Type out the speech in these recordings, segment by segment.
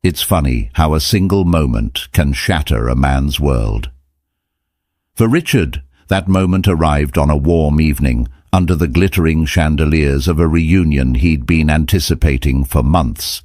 It's funny how a single moment can shatter a man's world. For Richard, that moment arrived on a warm evening, under the glittering chandeliers of a reunion he'd been anticipating for months.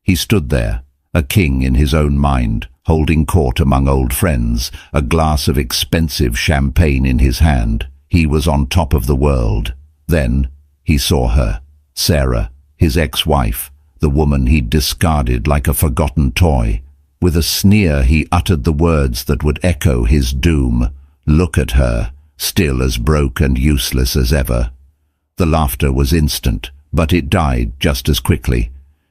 He stood there, a king in his own mind, holding court among old friends, a glass of expensive champagne in his hand. He was on top of the world. Then he saw her, Sarah, his ex-wife, the woman he'd discarded like a forgotten toy. With a sneer he uttered the words that would echo his doom. Look at her, still as broke and useless as ever. The laughter was instant, but it died just as quickly,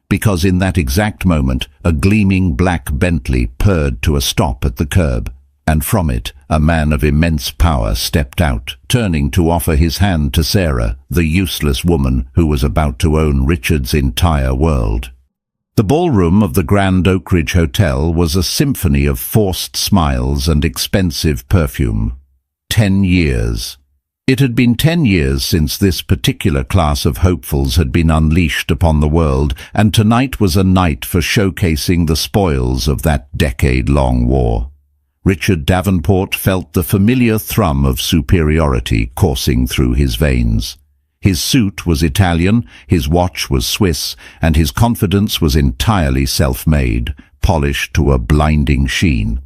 because in that exact moment a gleaming black Bentley purred to a stop at the curb, and from it a man of immense power stepped out, turning to offer his hand to Sarah, the useless woman who was about to own Richard's entire world. The ballroom of the Grand Oak Ridge Hotel was a symphony of forced smiles and expensive perfume. 10 years. It had been 10 years since this particular class of hopefuls had been unleashed upon the world, and tonight was a night for showcasing the spoils of that decade-long war. Richard Davenport felt the familiar thrum of superiority coursing through his veins. His suit was Italian, his watch was Swiss, and his confidence was entirely self-made, polished to a blinding sheen.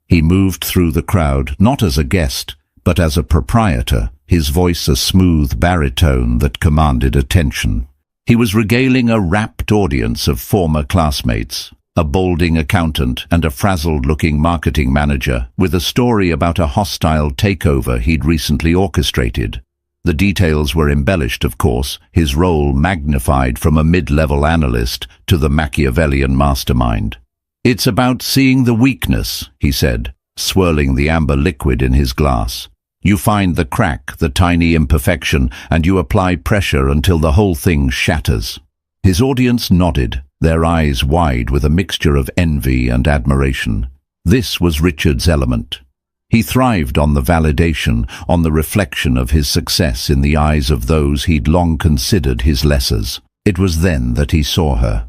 He moved through the crowd, not as a guest, but as a proprietor, his voice a smooth baritone that commanded attention. He was regaling a rapt audience of former classmates, a balding accountant and a frazzled-looking marketing manager, with a story about a hostile takeover he'd recently orchestrated. The details were embellished, of course, his role magnified from a mid-level analyst to the Machiavellian mastermind. "It's about seeing the weakness," he said, swirling the amber liquid in his glass. "You find the crack, the tiny imperfection, and you apply pressure until the whole thing shatters." His audience nodded, their eyes wide with a mixture of envy and admiration. This was Richard's element. He thrived on the validation, on the reflection of his success in the eyes of those he'd long considered his lessers. It was then that he saw her,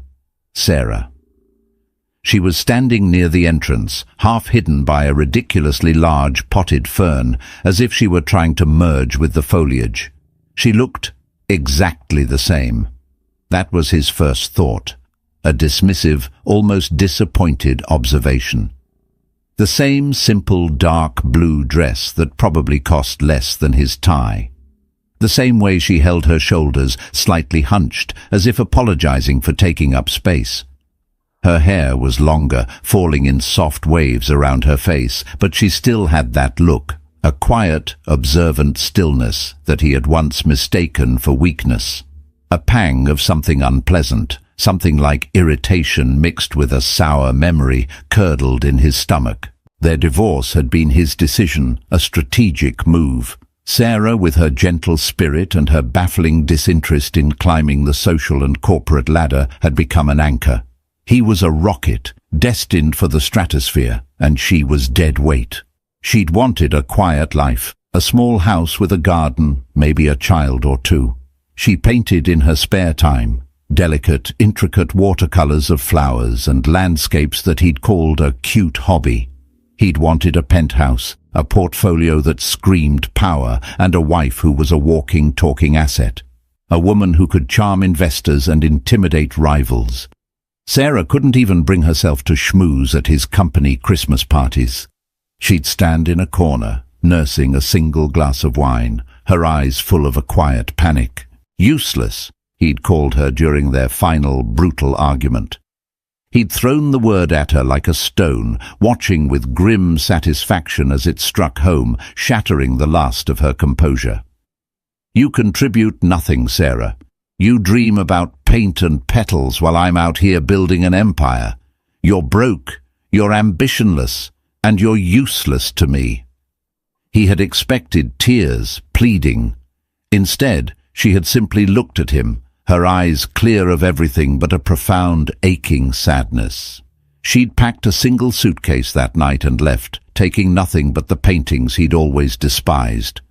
Sarah. She was standing near the entrance, half hidden by a ridiculously large potted fern, as if she were trying to merge with the foliage. She looked exactly the same. That was his first thought, a dismissive, almost disappointed observation. The same simple dark blue dress that probably cost less than his tie. The same way she held her shoulders slightly hunched, as if apologizing for taking up space. Her hair was longer, falling in soft waves around her face, but she still had that look, a quiet, observant stillness that he had once mistaken for weakness. A pang of something unpleasant, something like irritation mixed with a sour memory, curdled in his stomach. Their divorce had been his decision, a strategic move. Sarah, with her gentle spirit and her baffling disinterest in climbing the social and corporate ladder, had become an anchor. He was a rocket, destined for the stratosphere, and she was dead weight. She'd wanted a quiet life, a small house with a garden, maybe a child or two. She painted in her spare time, delicate, intricate watercolors of flowers and landscapes that he'd called a cute hobby. He'd wanted a penthouse, a portfolio that screamed power, and a wife who was a walking, talking asset. A woman who could charm investors and intimidate rivals. Sarah couldn't even bring herself to schmooze at his company Christmas parties. She'd stand in a corner, nursing a single glass of wine, her eyes full of a quiet panic. Useless, he'd called her during their final brutal argument. He'd thrown the word at her like a stone, watching with grim satisfaction as it struck home, shattering the last of her composure. "You contribute nothing, Sarah. You dream about paint and petals while I'm out here building an empire. You're broke, you're ambitionless, and you're useless to me." He had expected tears, pleading. Instead, she had simply looked at him, her eyes clear of everything but a profound, aching sadness. She'd packed a single suitcase that night and left, taking nothing but the paintings he'd always despised.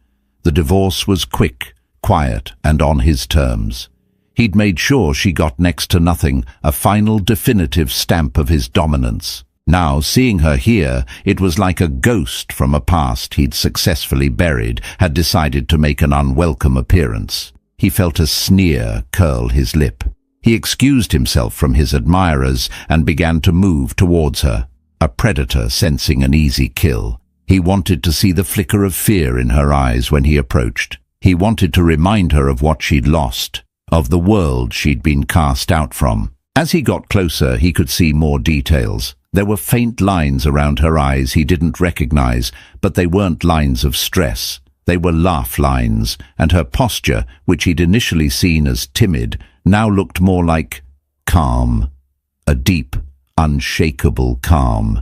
The divorce was quick, quiet, and on his terms. He'd made sure she got next to nothing, a final definitive stamp of his dominance. Now, seeing her here, it was like a ghost from a past he'd successfully buried had decided to make an unwelcome appearance. He felt a sneer curl his lip. He excused himself from his admirers and began to move towards her, a predator sensing an easy kill. He wanted to see the flicker of fear in her eyes when he approached. He wanted to remind her of what she'd lost, of the world she'd been cast out from. As he got closer, he could see more details. There were faint lines around her eyes he didn't recognize, but they weren't lines of stress. They were laugh lines, and her posture, which he'd initially seen as timid, now looked more like calm. A deep, unshakable calm.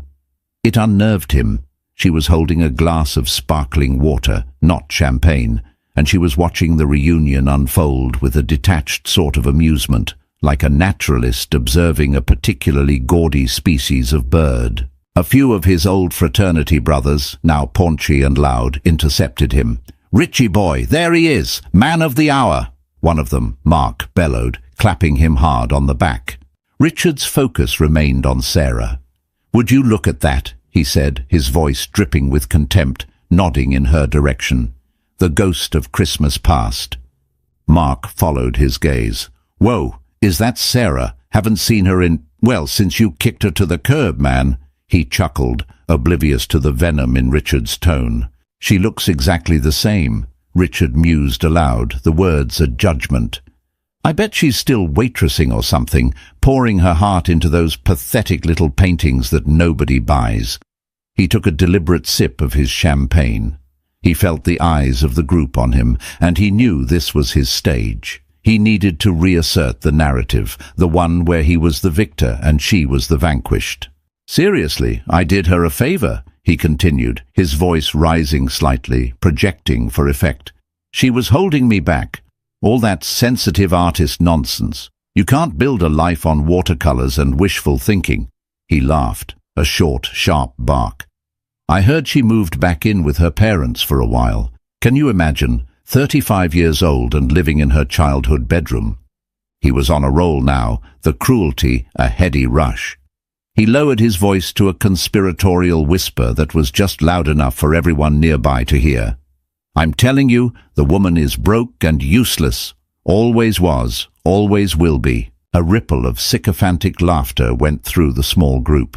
It unnerved him. She was holding a glass of sparkling water, not champagne, and she was watching the reunion unfold with a detached sort of amusement, like a naturalist observing a particularly gaudy species of bird. A few of his old fraternity brothers, now paunchy and loud, intercepted him. "Richie boy, there he is, man of the hour!" One of them, Mark, bellowed, clapping him hard on the back. Richard's focus remained on Sarah. "Would you look at that?" he said, his voice dripping with contempt, nodding in her direction. The ghost of Christmas past. Mark followed his gaze. "Whoa, is that Sarah? Haven't seen her since you kicked her to the curb, man." He chuckled, oblivious to the venom in Richard's tone. "She looks exactly the same." Richard mused aloud, the words a judgment. "I bet she's still waitressing or something, pouring her heart into those pathetic little paintings that nobody buys." He took a deliberate sip of his champagne. He felt the eyes of the group on him, and he knew this was his stage. He needed to reassert the narrative, the one where he was the victor and she was the vanquished. "Seriously, I did her a favor," he continued, his voice rising slightly, projecting for effect. "She was holding me back. All that sensitive artist nonsense. You can't build a life on watercolors and wishful thinking." He laughed, a short, sharp bark. "I heard she moved back in with her parents for a while. Can you imagine, 35 years old and living in her childhood bedroom?" He was on a roll now, the cruelty a heady rush. He lowered his voice to a conspiratorial whisper that was just loud enough for everyone nearby to hear. "I'm telling you, the woman is broke and useless. Always was, always will be." A ripple of sycophantic laughter went through the small group.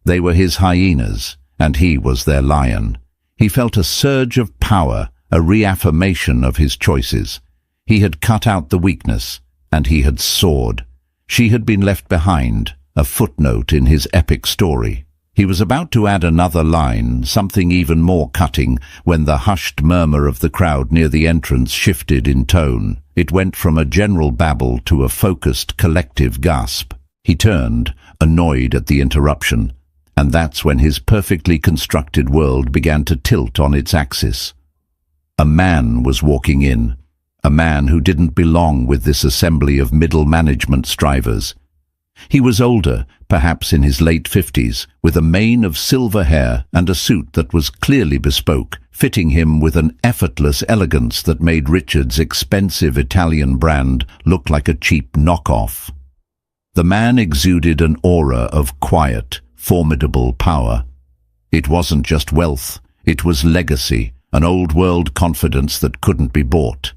They were his hyenas, and he was their lion. He felt a surge of power, a reaffirmation of his choices. He had cut out the weakness, and he had soared. She had been left behind, a footnote in his epic story. He was about to add another line, something even more cutting, when the hushed murmur of the crowd near the entrance shifted in tone. It went from a general babble to a focused collective gasp. He turned, annoyed at the interruption, and that's when his perfectly constructed world began to tilt on its axis. A man was walking in, a man who didn't belong with this assembly of middle management strivers. He was older, perhaps in his late 50s, with a mane of silver hair and a suit that was clearly bespoke, fitting him with an effortless elegance that made Richard's expensive Italian brand look like a cheap knockoff. The man exuded an aura of quiet, formidable power. It wasn't just wealth, it was legacy, an old-world confidence that couldn't be bought.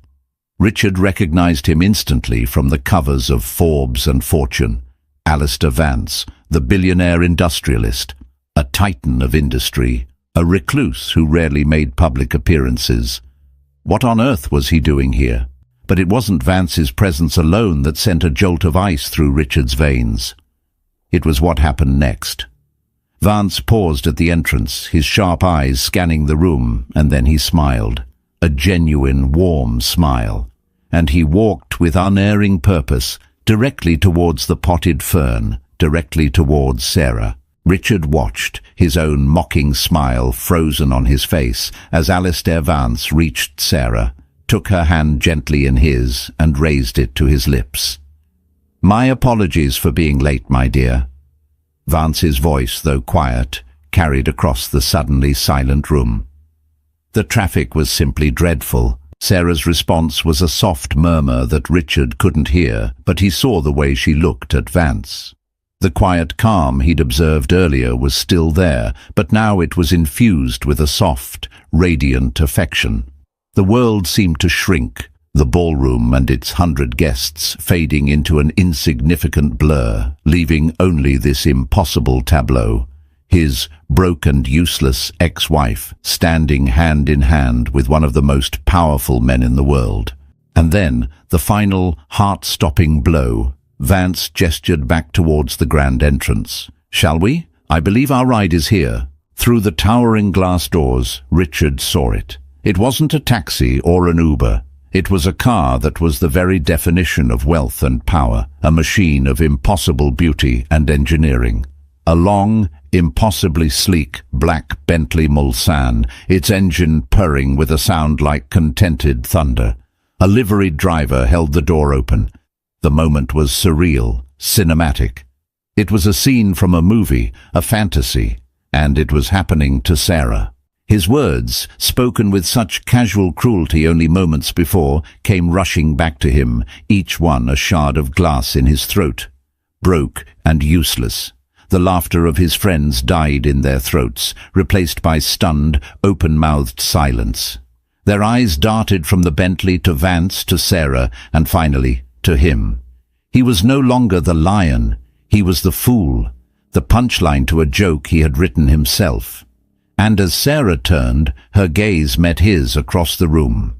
Richard recognized him instantly from the covers of Forbes and Fortune. Alistair Vance, the billionaire industrialist, a titan of industry, a recluse who rarely made public appearances. What on earth was he doing here? But it wasn't Vance's presence alone that sent a jolt of ice through Richard's veins. It was what happened next. Vance paused at the entrance, his sharp eyes scanning the room, and then he smiled, a genuine, warm smile. And he walked with unerring purpose, directly towards the potted fern, directly towards Sarah. Richard watched, his own mocking smile frozen on his face, as Alistair Vance reached Sarah, took her hand gently in his, and raised it to his lips. "My apologies for being late, my dear." Vance's voice, though quiet, carried across the suddenly silent room. "The traffic was simply dreadful. Sarah's response was a soft murmur that Richard couldn't hear, but he saw the way she looked at Vance. The quiet calm he'd observed earlier was still there, but now it was infused with a soft, radiant affection. The world seemed to shrink, the ballroom and its 100 guests fading into an insignificant blur, leaving only this impossible tableau: his broken, useless ex-wife standing hand in hand with one of the most powerful men in the world. And then, the final, heart-stopping blow. Vance gestured back towards the grand entrance. "Shall we? I believe our ride is here." Through the towering glass doors, Richard saw it. It wasn't a taxi or an Uber. It was a car that was the very definition of wealth and power, a machine of impossible beauty and engineering. A long, impossibly sleek black Bentley Mulsanne, its engine purring with a sound like contented thunder. A liveried driver held the door open. The moment was surreal, cinematic. It was a scene from a movie, a fantasy, and it was happening to Sarah. His words, spoken with such casual cruelty only moments before, came rushing back to him, each one a shard of glass in his throat. Broke and useless. The laughter of his friends died in their throats, replaced by stunned, open-mouthed silence. Their eyes darted from the Bentley to Vance to Sarah, and finally to him. He was no longer the lion, he was the fool, the punchline to a joke he had written himself. And as Sarah turned, her gaze met his across the room.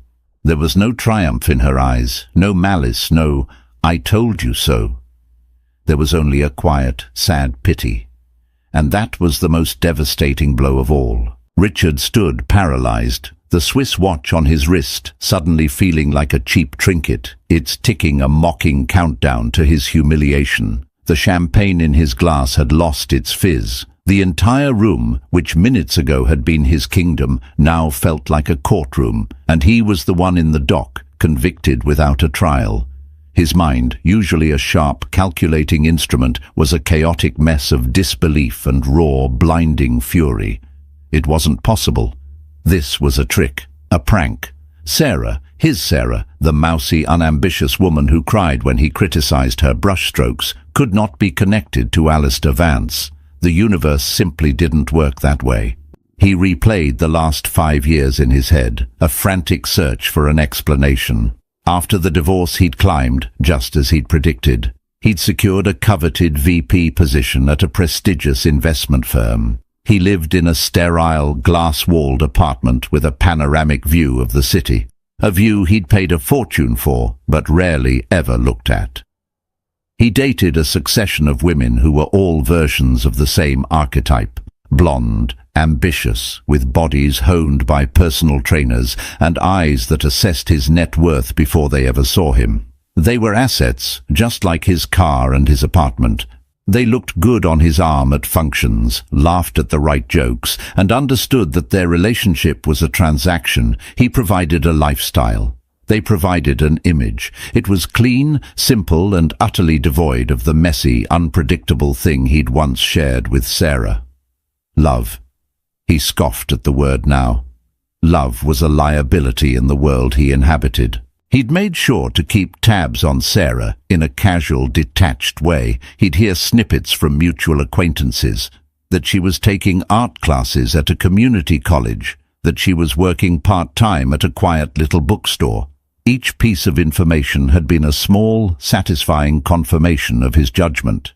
There was no triumph in her eyes, no malice, no "I told you so." There was only a quiet, sad pity. And that was the most devastating blow of all. Richard stood paralyzed, the Swiss watch on his wrist suddenly feeling like a cheap trinket, its ticking a mocking countdown to his humiliation. The champagne in his glass had lost its fizz. The entire room, which minutes ago had been his kingdom, now felt like a courtroom, and he was the one in the dock, convicted without a trial. His mind, usually a sharp, calculating instrument, was a chaotic mess of disbelief and raw, blinding fury. It wasn't possible. This was a trick, a prank. Sarah, his Sarah, the mousy, unambitious woman who cried when he criticized her brushstrokes, could not be connected to Alistair Vance. The universe simply didn't work that way. He replayed the last 5 years in his head, a frantic search for an explanation. After the divorce he'd climbed, just as he'd predicted. He'd secured a coveted VP position at a prestigious investment firm. He lived in a sterile, glass-walled apartment with a panoramic view of the city, a view he'd paid a fortune for, but rarely ever looked at. He dated a succession of women who were all versions of the same archetype: blonde, ambitious, with bodies honed by personal trainers and eyes that assessed his net worth before they ever saw him. They were assets, just like his car and his apartment. They looked good on his arm at functions, laughed at the right jokes, and understood that their relationship was a transaction. He provided a lifestyle. They provided an image. It was clean, simple, and utterly devoid of the messy, unpredictable thing he'd once shared with Sarah. Love. He scoffed at the word now. Love was a liability in the world he inhabited. He'd made sure to keep tabs on Sarah in a casual, detached way. He'd hear snippets from mutual acquaintances, that she was taking art classes at a community college, that she was working part-time at a quiet little bookstore. Each piece of information had been a small, satisfying confirmation of his judgment.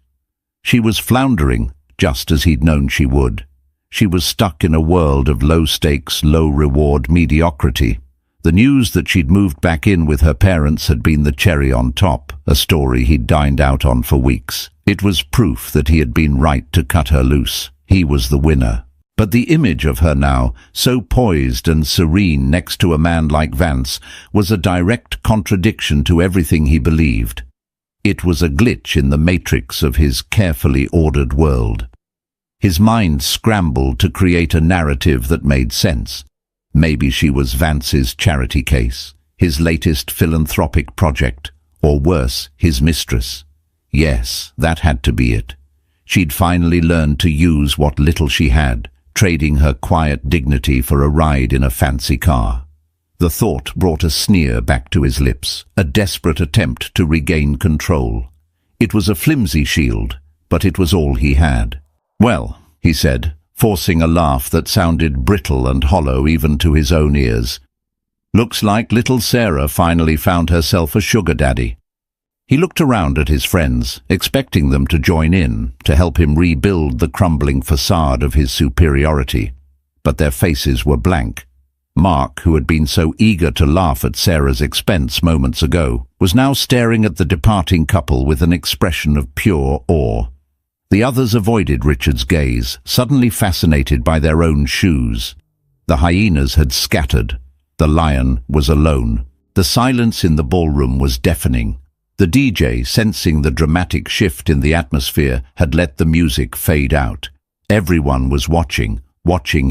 She was floundering, just as he'd known she would. She was stuck in a world of low-stakes, low-reward mediocrity. The news that she'd moved back in with her parents had been the cherry on top, a story he'd dined out on for weeks. It was proof that he had been right to cut her loose. He was the winner. But the image of her now, so poised and serene next to a man like Vance, was a direct contradiction to everything he believed. It was a glitch in the matrix of his carefully ordered world. His mind scrambled to create a narrative that made sense. Maybe she was Vance's charity case, his latest philanthropic project, or worse, his mistress. Yes, that had to be it. She'd finally learned to use what little she had, trading her quiet dignity for a ride in a fancy car. The thought brought a sneer back to his lips, a desperate attempt to regain control. It was a flimsy shield, but it was all he had. "Well," he said, forcing a laugh that sounded brittle and hollow even to his own ears. "Looks like little Sarah finally found herself a sugar daddy." He looked around at his friends, expecting them to join in, to help him rebuild the crumbling facade of his superiority. But their faces were blank. Mark, who had been so eager to laugh at Sarah's expense moments ago, was now staring at the departing couple with an expression of pure awe. The others avoided Richard's gaze, suddenly fascinated by their own shoes. The hyenas had scattered. The lion was alone. The silence in the ballroom was deafening. The DJ, sensing the dramatic shift in the atmosphere, had let the music fade out. Everyone was watching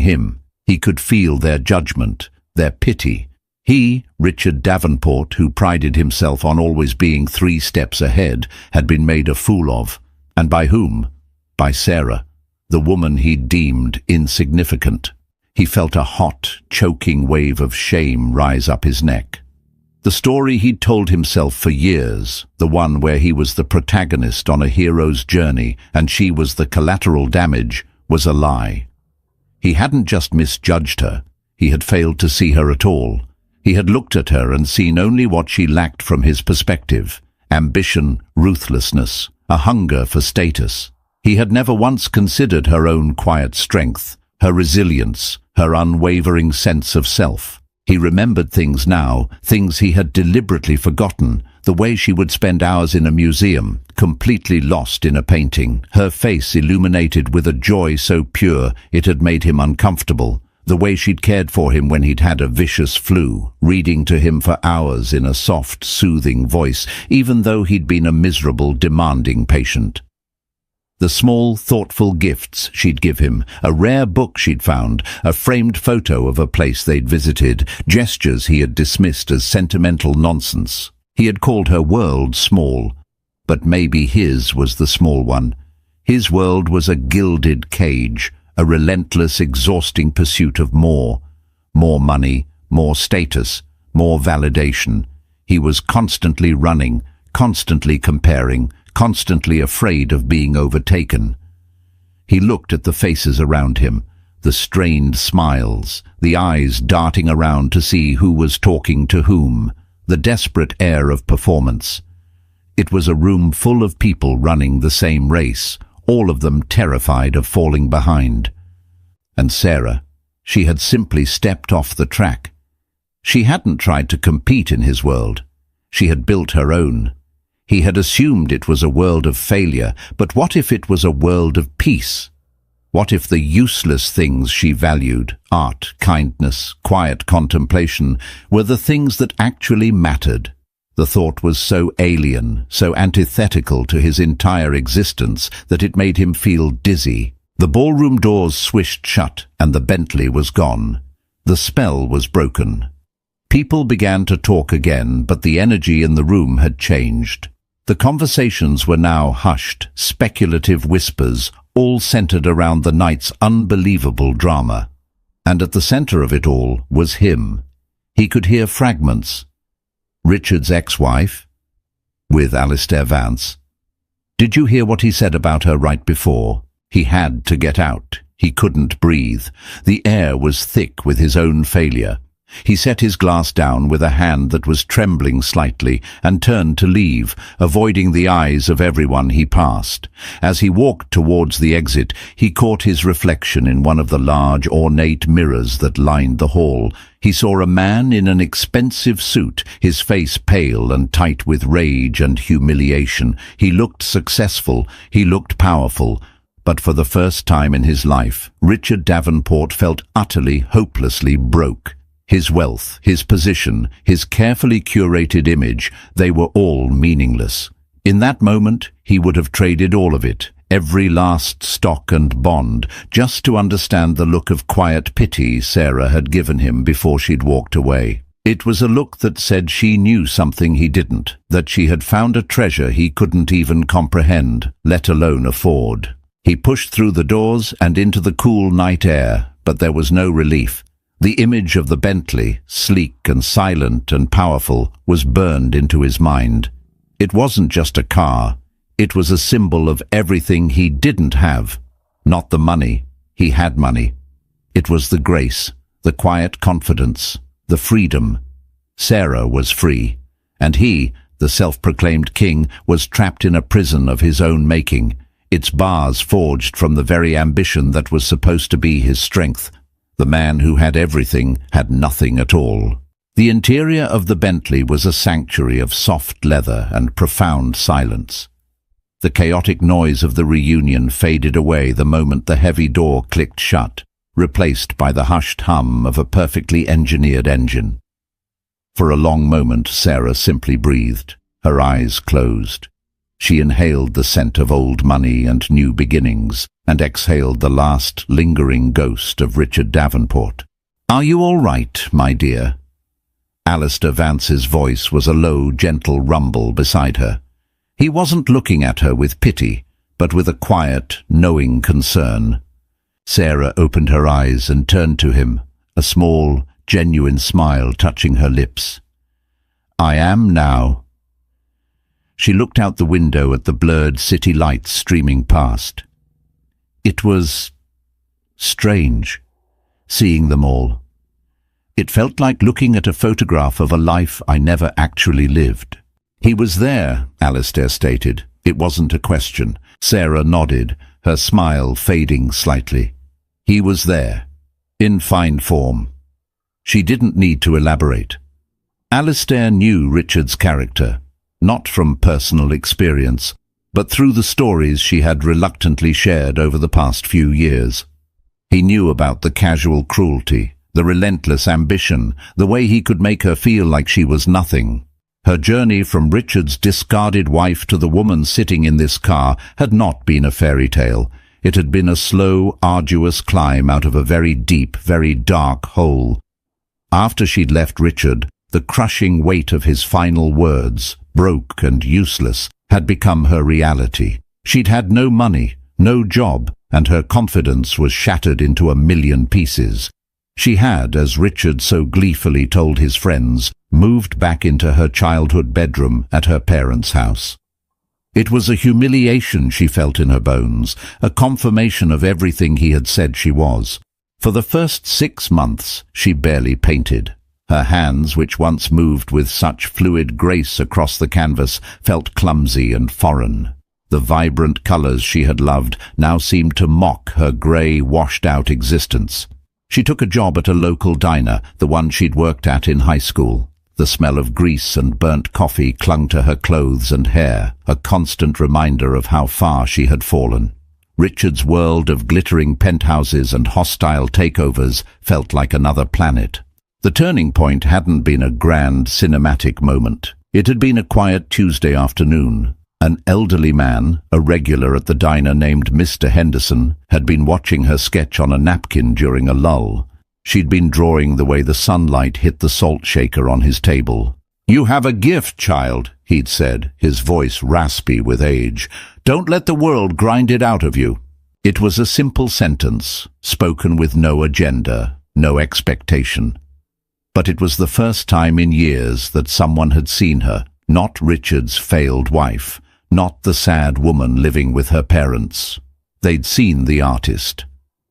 him. He could feel their judgment, their pity. He, Richard Davenport, who prided himself on always being 3 steps ahead, had been made a fool of. And by whom? By Sarah, the woman he deemed insignificant. He felt a hot, choking wave of shame rise up his neck. The story he'd told himself for years, the one where he was the protagonist on a hero's journey and she was the collateral damage, was a lie. He hadn't just misjudged her, he had failed to see her at all. He had looked at her and seen only what she lacked from his perspective: ambition, ruthlessness, a hunger for status. He had never once considered her own quiet strength, her resilience, her unwavering sense of self. He remembered things now, things he had deliberately forgotten, the way she would spend hours in a museum, completely lost in a painting, her face illuminated with a joy so pure it had made him uncomfortable, the way she'd cared for him when he'd had a vicious flu, reading to him for hours in a soft, soothing voice, even though he'd been a miserable, demanding patient. The small, thoughtful gifts she'd give him, a rare book she'd found, a framed photo of a place they'd visited, gestures he had dismissed as sentimental nonsense. He had called her world small, but maybe his was the small one. His world was a gilded cage, a relentless, exhausting pursuit of more money, more status, more validation. He was constantly running, constantly comparing, constantly afraid of being overtaken. He looked at the faces around him, the strained smiles, the eyes darting around to see who was talking to whom, the desperate air of performance. It was a room full of people running the same race, all of them terrified of falling behind. And Sarah, she had simply stepped off the track. She hadn't tried to compete in his world. She had built her own. He had assumed it was a world of failure, but what if it was a world of peace? What if the useless things she valued, art, kindness, quiet contemplation, were the things that actually mattered? The thought was so alien, so antithetical to his entire existence, that it made him feel dizzy. The ballroom doors swished shut, and the Bentley was gone. The spell was broken. People began to talk again, but the energy in the room had changed. The conversations were now hushed, speculative whispers, all centered around the night's unbelievable drama. And at the center of it all was him. He could hear fragments. Richard's ex-wife? With Alistair Vance. Did you hear what he said about her right before? He had to get out. He couldn't breathe. The air was thick with his own failure. He set his glass down with a hand that was trembling slightly and turned to leave, avoiding the eyes of everyone he passed. As he walked towards the exit, he caught his reflection in one of the large, ornate mirrors that lined the hall. He saw a man in an expensive suit, his face pale and tight with rage and humiliation. He looked successful, he looked powerful. But for the first time in his life, Richard Davenport felt utterly, hopelessly broke. His wealth, his position, his carefully curated image, they were all meaningless. In that moment, he would have traded all of it, every last stock and bond, just to understand the look of quiet pity Sarah had given him before she'd walked away. It was a look that said she knew something he didn't, that she had found a treasure he couldn't even comprehend, let alone afford. He pushed through the doors and into the cool night air, but there was no relief. The image of the Bentley, sleek and silent and powerful, was burned into his mind. It wasn't just a car. It was a symbol of everything he didn't have. Not the money. He had money. It was the grace, the quiet confidence, the freedom. Sarah was free, and he, the self-proclaimed king, was trapped in a prison of his own making, its bars forged from the very ambition that was supposed to be his strength. The man who had everything had nothing at all. The interior of the Bentley was a sanctuary of soft leather and profound silence. The chaotic noise of the reunion faded away the moment the heavy door clicked shut, replaced by the hushed hum of a perfectly engineered engine. For a long moment Sarah simply breathed, her eyes closed. She inhaled the scent of old money and new beginnings, and exhaled the last lingering ghost of Richard Davenport. "Are you all right, my dear?" Alistair Vance's voice was a low, gentle rumble beside her. He wasn't looking at her with pity, but with a quiet, knowing concern. Sarah opened her eyes and turned to him, a small, genuine smile touching her lips. "I am now." She looked out the window at the blurred city lights streaming past. It was strange, seeing them all. It felt like looking at a photograph of a life I never actually lived. "He was there," Alistair stated. It wasn't a question. Sarah nodded, her smile fading slightly. He was there, in fine form. She didn't need to elaborate. Alistair knew Richard's character, not from personal experience, but through the stories she had reluctantly shared over the past few years. He knew about the casual cruelty, the relentless ambition, the way he could make her feel like she was nothing. Her journey from Richard's discarded wife to the woman sitting in this car had not been a fairy tale. It had been a slow, arduous climb out of a very deep, very dark hole. After she'd left Richard, the crushing weight of his final words, broke and useless, had become her reality. She'd had no money, no job, and her confidence was shattered into a million pieces. She had, as Richard so gleefully told his friends, moved back into her childhood bedroom at her parents' house. It was a humiliation she felt in her bones, a confirmation of everything he had said she was. For the first 6 months, she barely painted. Her hands, which once moved with such fluid grace across the canvas, felt clumsy and foreign. The vibrant colors she had loved now seemed to mock her grey, washed-out existence. She took a job at a local diner, the one she'd worked at in high school. The smell of grease and burnt coffee clung to her clothes and hair, a constant reminder of how far she had fallen. Richard's world of glittering penthouses and hostile takeovers felt like another planet. The turning point hadn't been a grand cinematic moment. It had been a quiet Tuesday afternoon. An elderly man, a regular at the diner named Mr. Henderson, had been watching her sketch on a napkin during a lull. She'd been drawing the way the sunlight hit the salt shaker on his table. "You have a gift, child," he'd said, his voice raspy with age. "Don't let the world grind it out of you." It was a simple sentence, spoken with no agenda, no expectation. But it was the first time in years that someone had seen her, not Richard's failed wife, not the sad woman living with her parents. They'd seen the artist.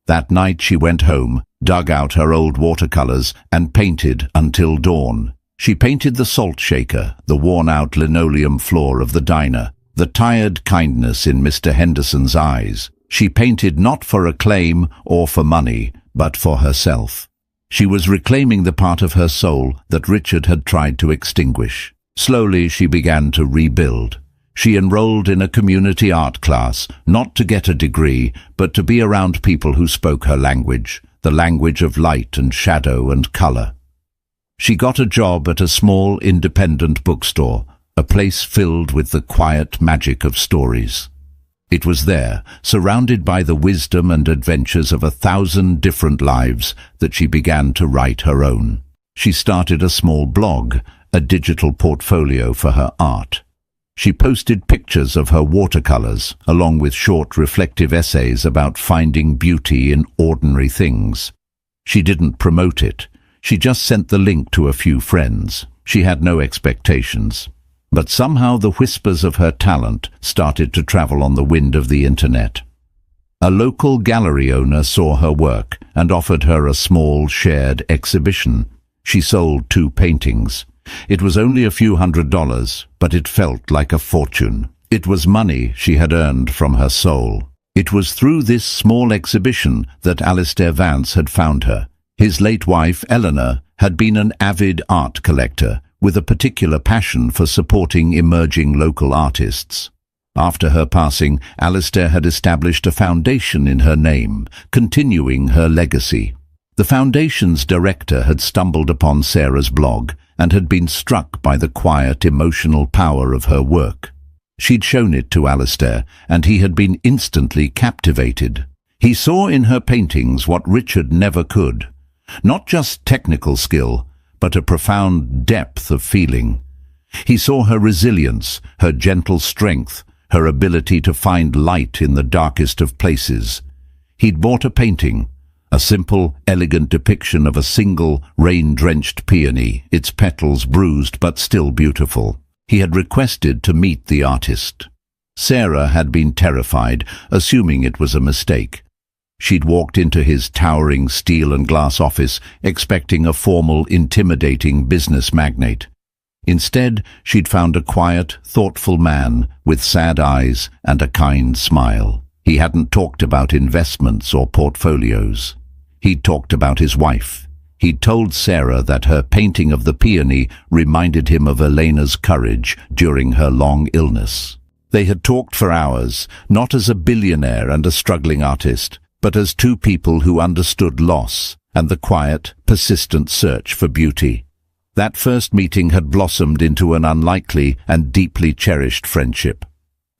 That night she went home, dug out her old watercolors, and painted until dawn. She painted the salt shaker, the worn-out linoleum floor of the diner, the tired kindness in Mr. Henderson's eyes. She painted not for acclaim or for money, but for herself. She was reclaiming the part of her soul that Richard had tried to extinguish. Slowly she began to rebuild. She enrolled in a community art class, not to get a degree, but to be around people who spoke her language, the language of light and shadow and color. She got a job at a small independent bookstore, a place filled with the quiet magic of stories. It was there, surrounded by the wisdom and adventures of 1,000 different lives, that she began to write her own. She started a small blog, a digital portfolio for her art. She posted pictures of her watercolors, along with short reflective essays about finding beauty in ordinary things. She didn't promote it. She just sent the link to a few friends. She had no expectations. But somehow the whispers of her talent started to travel on the wind of the internet. A local gallery owner saw her work and offered her a small shared exhibition. She sold 2 paintings. It was only a few $100s, but it felt like a fortune. It was money she had earned from her soul. It was through this small exhibition that Alistair Vance had found her. His late wife, Eleanor, had been an avid art collector, with a particular passion for supporting emerging local artists. After her passing, Alistair had established a foundation in her name, continuing her legacy. The foundation's director had stumbled upon Sarah's blog and had been struck by the quiet, emotional power of her work. She'd shown it to Alistair, and he had been instantly captivated. He saw in her paintings what Richard never could. Not just technical skill, but a profound depth of feeling. He saw her resilience, her gentle strength, her ability to find light in the darkest of places. He'd bought a painting, a simple, elegant depiction of a single, rain-drenched peony, its petals bruised but still beautiful. He had requested to meet the artist. Sarah had been terrified, assuming it was a mistake. She'd walked into his towering steel and glass office, expecting a formal, intimidating business magnate. Instead, she'd found a quiet, thoughtful man with sad eyes and a kind smile. He hadn't talked about investments or portfolios. He'd talked about his wife. He'd told Sarah that her painting of the peony reminded him of Elena's courage during her long illness. They had talked for hours, not as a billionaire and a struggling artist, but as 2 people who understood loss and the quiet, persistent search for beauty. That first meeting had blossomed into an unlikely and deeply cherished friendship.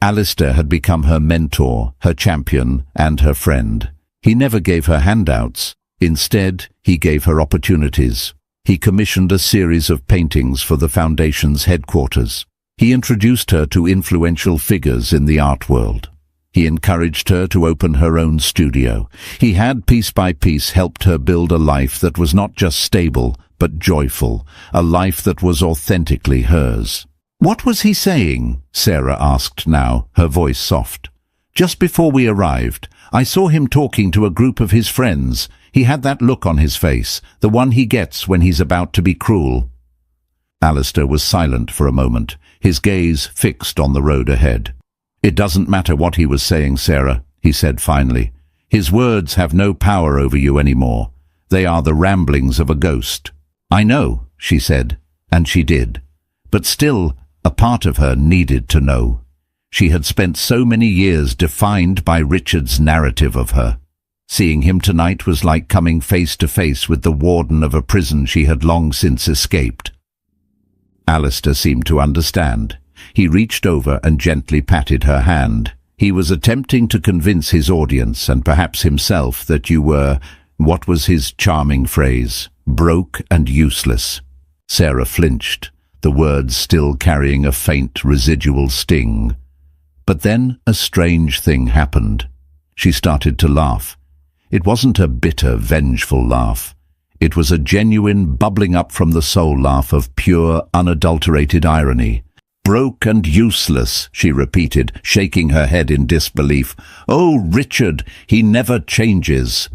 Alistair had become her mentor, her champion, and her friend. He never gave her handouts. Instead, he gave her opportunities. He commissioned a series of paintings for the Foundation's headquarters. He introduced her to influential figures in the art world. He encouraged her to open her own studio. He had, piece by piece, helped her build a life that was not just stable, but joyful, a life that was authentically hers. "What was he saying?" Sarah asked now, her voice soft. "Just before we arrived, I saw him talking to a group of his friends. He had that look on his face, the one he gets when he's about to be cruel." Alistair was silent for a moment, his gaze fixed on the road ahead. "It doesn't matter what he was saying, Sarah," he said finally. "His words have no power over you anymore. They are the ramblings of a ghost." "I know," she said, and she did. But still, a part of her needed to know. She had spent so many years defined by Richard's narrative of her. Seeing him tonight was like coming face to face with the warden of a prison she had long since escaped. Alistair seemed to understand. He reached over and gently patted her hand. He was attempting to convince his audience, and perhaps himself, that you were, what was his charming phrase, broke and useless. Sarah flinched, the words still carrying a faint residual sting. But then a strange thing happened. She started to laugh. It wasn't a bitter, vengeful laugh. It was a genuine, bubbling up from the soul laugh of pure, unadulterated irony. "Broke and useless," she repeated, shaking her head in disbelief. "Oh, Richard, he never changes."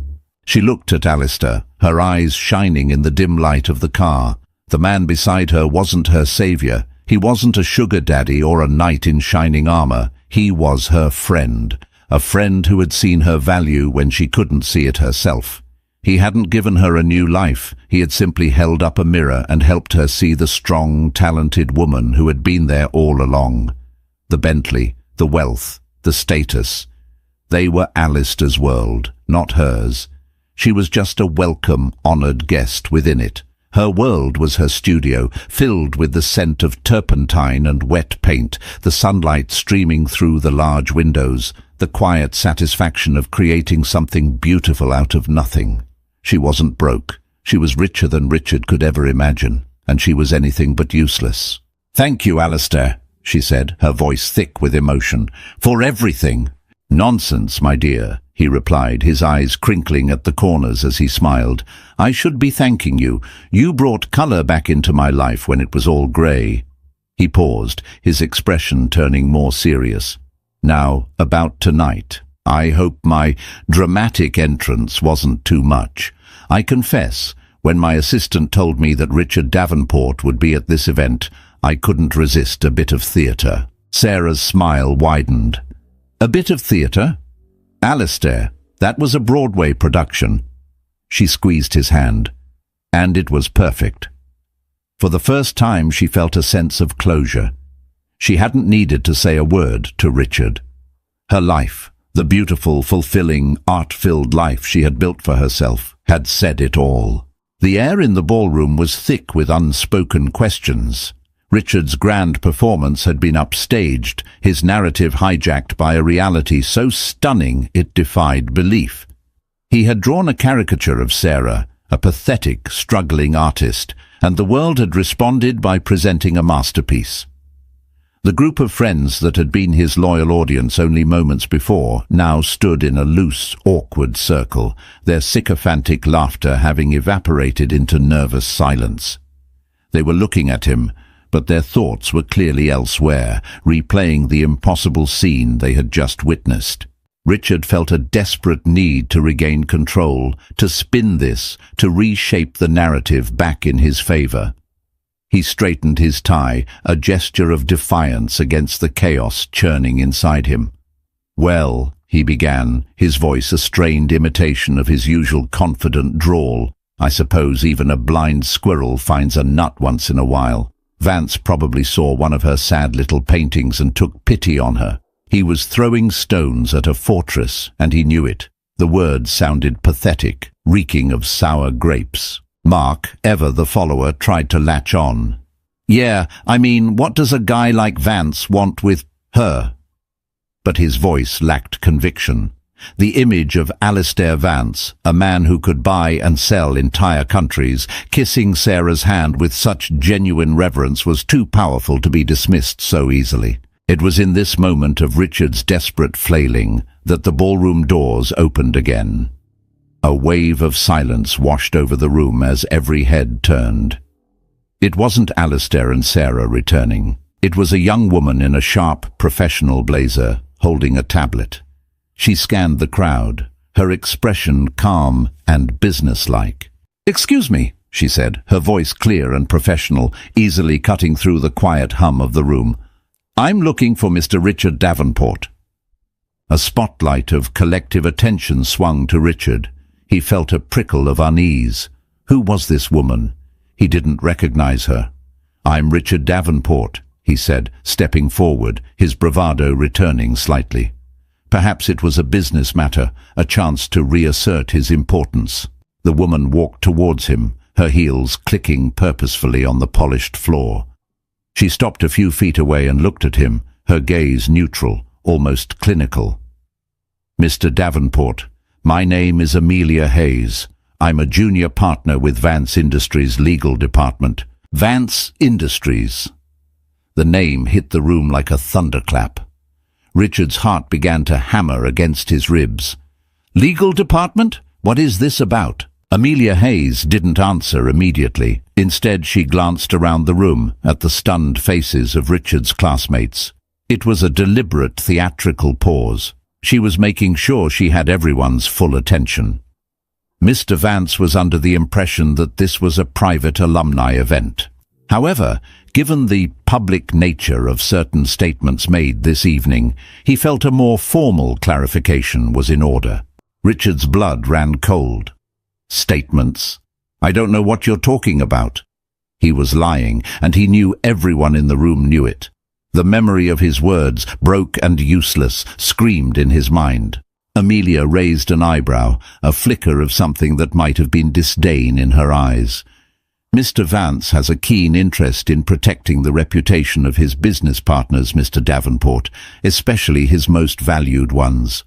She looked at Alistair, her eyes shining in the dim light of the car. The man beside her wasn't her savior. He wasn't a sugar daddy or a knight in shining armor. He was her friend, a friend who had seen her value when she couldn't see it herself. He hadn't given her a new life. He had simply held up a mirror and helped her see the strong, talented woman who had been there all along. The Bentley, the wealth, the status. They were Alistair's world, not hers. She was just a welcome, honored guest within it. Her world was her studio, filled with the scent of turpentine and wet paint, the sunlight streaming through the large windows, the quiet satisfaction of creating something beautiful out of nothing. She wasn't broke. She was richer than Richard could ever imagine, and she was anything but useless. "Thank you, Alistair," she said, her voice thick with emotion, "for everything. "Nonsense, my dear," he replied, his eyes crinkling at the corners as he smiled. "I should be thanking you. You brought colour back into my life when it was all grey." He paused, his expression turning more serious. "Now, about tonight. I hope my dramatic entrance wasn't too much. I confess, when my assistant told me that Richard Davenport would be at this event, I couldn't resist a bit of theatre." Sarah's smile widened. "A bit of theatre? Alistair, that was a Broadway production." She squeezed his hand. And it was perfect. For the first time she felt a sense of closure. She hadn't needed to say a word to Richard. Her life, the beautiful, fulfilling, art-filled life she had built for herself, had said it all. The air in the ballroom was thick with unspoken questions. Richard's grand performance had been upstaged, his narrative hijacked by a reality so stunning it defied belief. He had drawn a caricature of Sarah, a pathetic, struggling artist, and the world had responded by presenting a masterpiece. The group of friends that had been his loyal audience only moments before now stood in a loose, awkward circle, their sycophantic laughter having evaporated into nervous silence. They were looking at him, but their thoughts were clearly elsewhere, replaying the impossible scene they had just witnessed. Richard felt a desperate need to regain control, to spin this, to reshape the narrative back in his favour. He straightened his tie, a gesture of defiance against the chaos churning inside him. "Well," he began, his voice a strained imitation of his usual confident drawl, "I suppose even a blind squirrel finds a nut once in a while. Vance probably saw one of her sad little paintings and took pity on her. He was throwing stones at a fortress, and he knew it. The words sounded pathetic, reeking of sour grapes." Mark, ever the follower, tried to latch on. "Yeah, I mean, what does a guy like Vance want with her?" But his voice lacked conviction. The image of Alistair Vance, a man who could buy and sell entire countries, kissing Sarah's hand with such genuine reverence was too powerful to be dismissed so easily. It was in this moment of Richard's desperate flailing that the ballroom doors opened again. A wave of silence washed over the room as every head turned. It wasn't Alistair and Sarah returning. It was a young woman in a sharp, professional blazer, holding a tablet. She scanned the crowd, her expression calm and businesslike. "Excuse me," she said, her voice clear and professional, easily cutting through the quiet hum of the room. "I'm looking for Mr. Richard Davenport." A spotlight of collective attention swung to Richard. He felt a prickle of unease. Who was this woman? He didn't recognize her. "I'm Richard Davenport," he said, stepping forward, his bravado returning slightly. Perhaps it was a business matter, a chance to reassert his importance. The woman walked towards him, her heels clicking purposefully on the polished floor. She stopped a few feet away and looked at him, her gaze neutral, almost clinical. "Mr. Davenport, my name is Amelia Hayes. I'm a junior partner with Vance Industries' legal department." Vance Industries. The name hit the room like a thunderclap. Richard's heart began to hammer against his ribs. "Legal department? What is this about?" Amelia Hayes didn't answer immediately. Instead, she glanced around the room at the stunned faces of Richard's classmates. It was a deliberate theatrical pause. She was making sure she had everyone's full attention. Mr. Vance was under the impression that this was a private alumni event. However, given the public nature of certain statements made this evening, he felt a more formal clarification was in order. Richard's blood ran cold. "Statements? I don't know what you're talking about." He was lying, and he knew everyone in the room knew it. The memory of his words, broke and useless, screamed in his mind. Amelia raised an eyebrow, a flicker of something that might have been disdain in her eyes. "Mr. Vance has a keen interest in protecting the reputation of his business partners, Mr. Davenport, especially his most valued ones."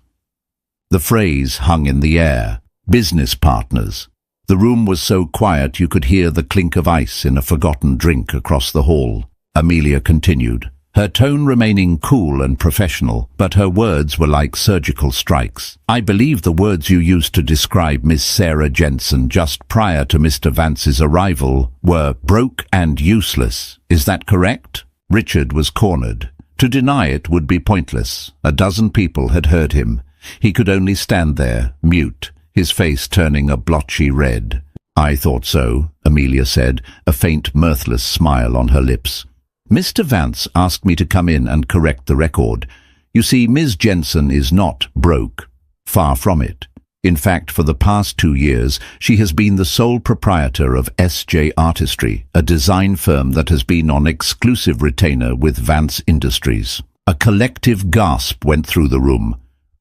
The phrase hung in the air. Business partners. The room was so quiet you could hear the clink of ice in a forgotten drink across the hall. Amelia continued, her tone remaining cool and professional, but her words were like surgical strikes. "I believe the words you used to describe Miss Sarah Jensen just prior to Mr. Vance's arrival were broke and useless. Is that correct?" Richard was cornered. To deny it would be pointless. A dozen people had heard him. He could only stand there, mute, his face turning a blotchy red. "I thought so," Amelia said, a faint, mirthless smile on her lips. "Mr. Vance asked me to come in and correct the record. You see, Ms. Jensen is not broke. Far from it. In fact, for the past 2 years, she has been the sole proprietor of S.J. Artistry, a design firm that has been on exclusive retainer with Vance Industries." A collective gasp went through the room.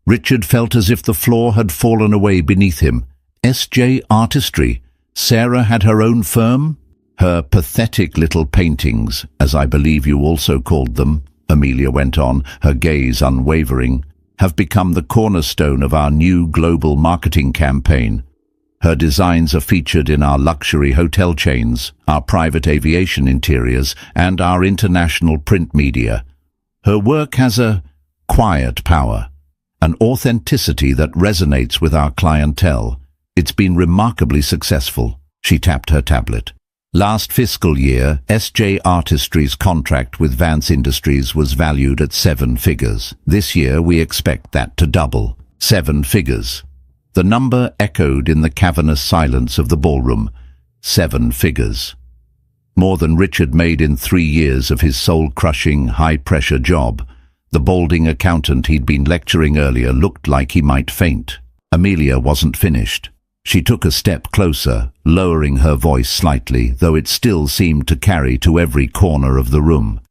Richard felt as if the floor had fallen away beneath him. S.J. Artistry? Sarah had her own firm? "Her pathetic little paintings, as I believe you also called them," Amelia went on, her gaze unwavering, "have become the cornerstone of our new global marketing campaign. Her designs are featured in our luxury hotel chains, our private aviation interiors, and our international print media. Her work has a quiet power, an authenticity that resonates with our clientele. It's been remarkably successful." She tapped her tablet. Last fiscal year, S.J. Artistry's contract with Vance Industries was valued at 7 figures. This year we expect that to double. 7 figures. The number echoed in the cavernous silence of the ballroom. 7 figures. More than Richard made in 3 years of his soul-crushing, high-pressure job. The balding accountant he'd been lecturing earlier looked like he might faint. Amelia wasn't finished. She took a step closer, lowering her voice slightly, though it still seemed to carry to every corner of the room.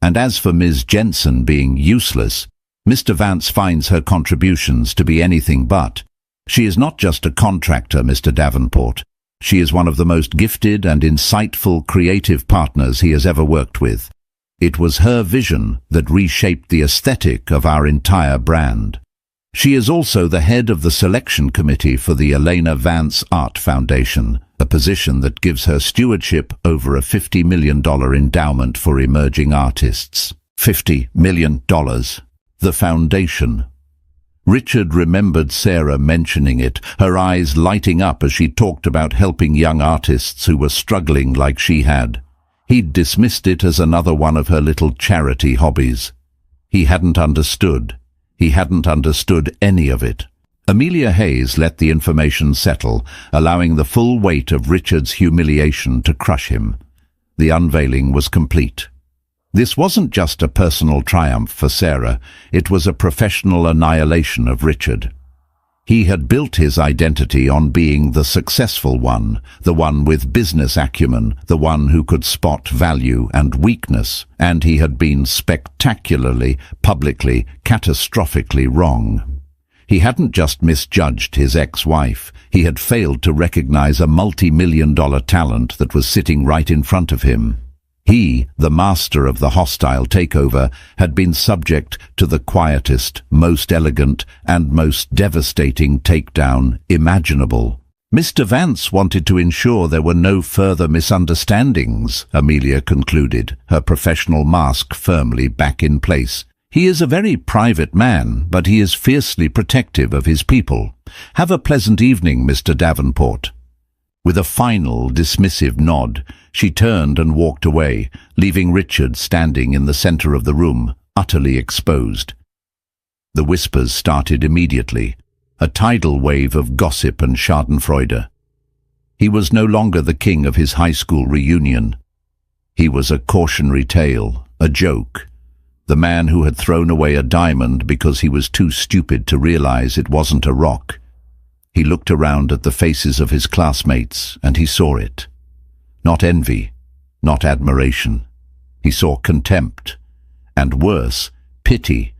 "And as for Ms. Jensen being useless, Mr. Vance finds her contributions to be anything but. She is not just a contractor, Mr. Davenport. She is one of the most gifted and insightful creative partners he has ever worked with. It was her vision that reshaped the aesthetic of our entire brand. She is also the head of the selection committee for the Elena Vance Art Foundation, a position that gives her stewardship over a $50 million endowment for emerging artists." $50 million. The foundation. Richard remembered Sarah mentioning it, her eyes lighting up as she talked about helping young artists who were struggling like she had. He'd dismissed it as another one of her little charity hobbies. He hadn't understood. He hadn't understood any of it. Amelia Hayes let the information settle, allowing the full weight of Richard's humiliation to crush him. The unveiling was complete. This wasn't just a personal triumph for Sarah, it was a professional annihilation of Richard. He had built his identity on being the successful one, the one with business acumen, the one who could spot value and weakness, and he had been spectacularly, publicly, catastrophically wrong. He hadn't just misjudged his ex-wife, he had failed to recognize a multi-million-dollar talent that was sitting right in front of him. He, the master of the hostile takeover, had been subject to the quietest, most elegant, and most devastating takedown imaginable. Mr. Vance wanted to ensure there were no further misunderstandings, Amelia concluded, her professional mask firmly back in place. He is a very private man, but he is fiercely protective of his people. Have a pleasant evening, Mr. Davenport. With a final, dismissive nod, she turned and walked away, leaving Richard standing in the center of the room, utterly exposed. The whispers started immediately, a tidal wave of gossip and schadenfreude. He was no longer the king of his high school reunion. He was a cautionary tale, a joke, the man who had thrown away a diamond because he was too stupid to realize it wasn't a rock. He looked around at the faces of his classmates, and he saw it. Not envy, not admiration. He saw contempt, and worse, pity,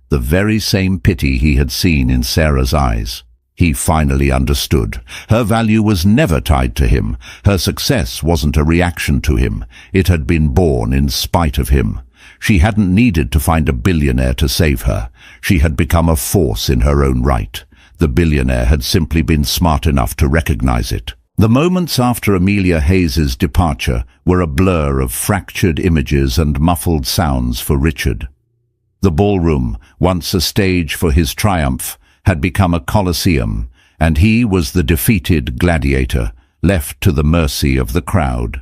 the very same pity he had seen in Sarah's eyes. He finally understood. Her value was never tied to him. Her success wasn't a reaction to him. It had been born in spite of him. She hadn't needed to find a billionaire to save her. She had become a force in her own right. The billionaire had simply been smart enough to recognize it. The moments after Amelia Hayes's departure were a blur of fractured images and muffled sounds for Richard. The ballroom, once a stage for his triumph, had become a coliseum, and he was the defeated gladiator, left to the mercy of the crowd.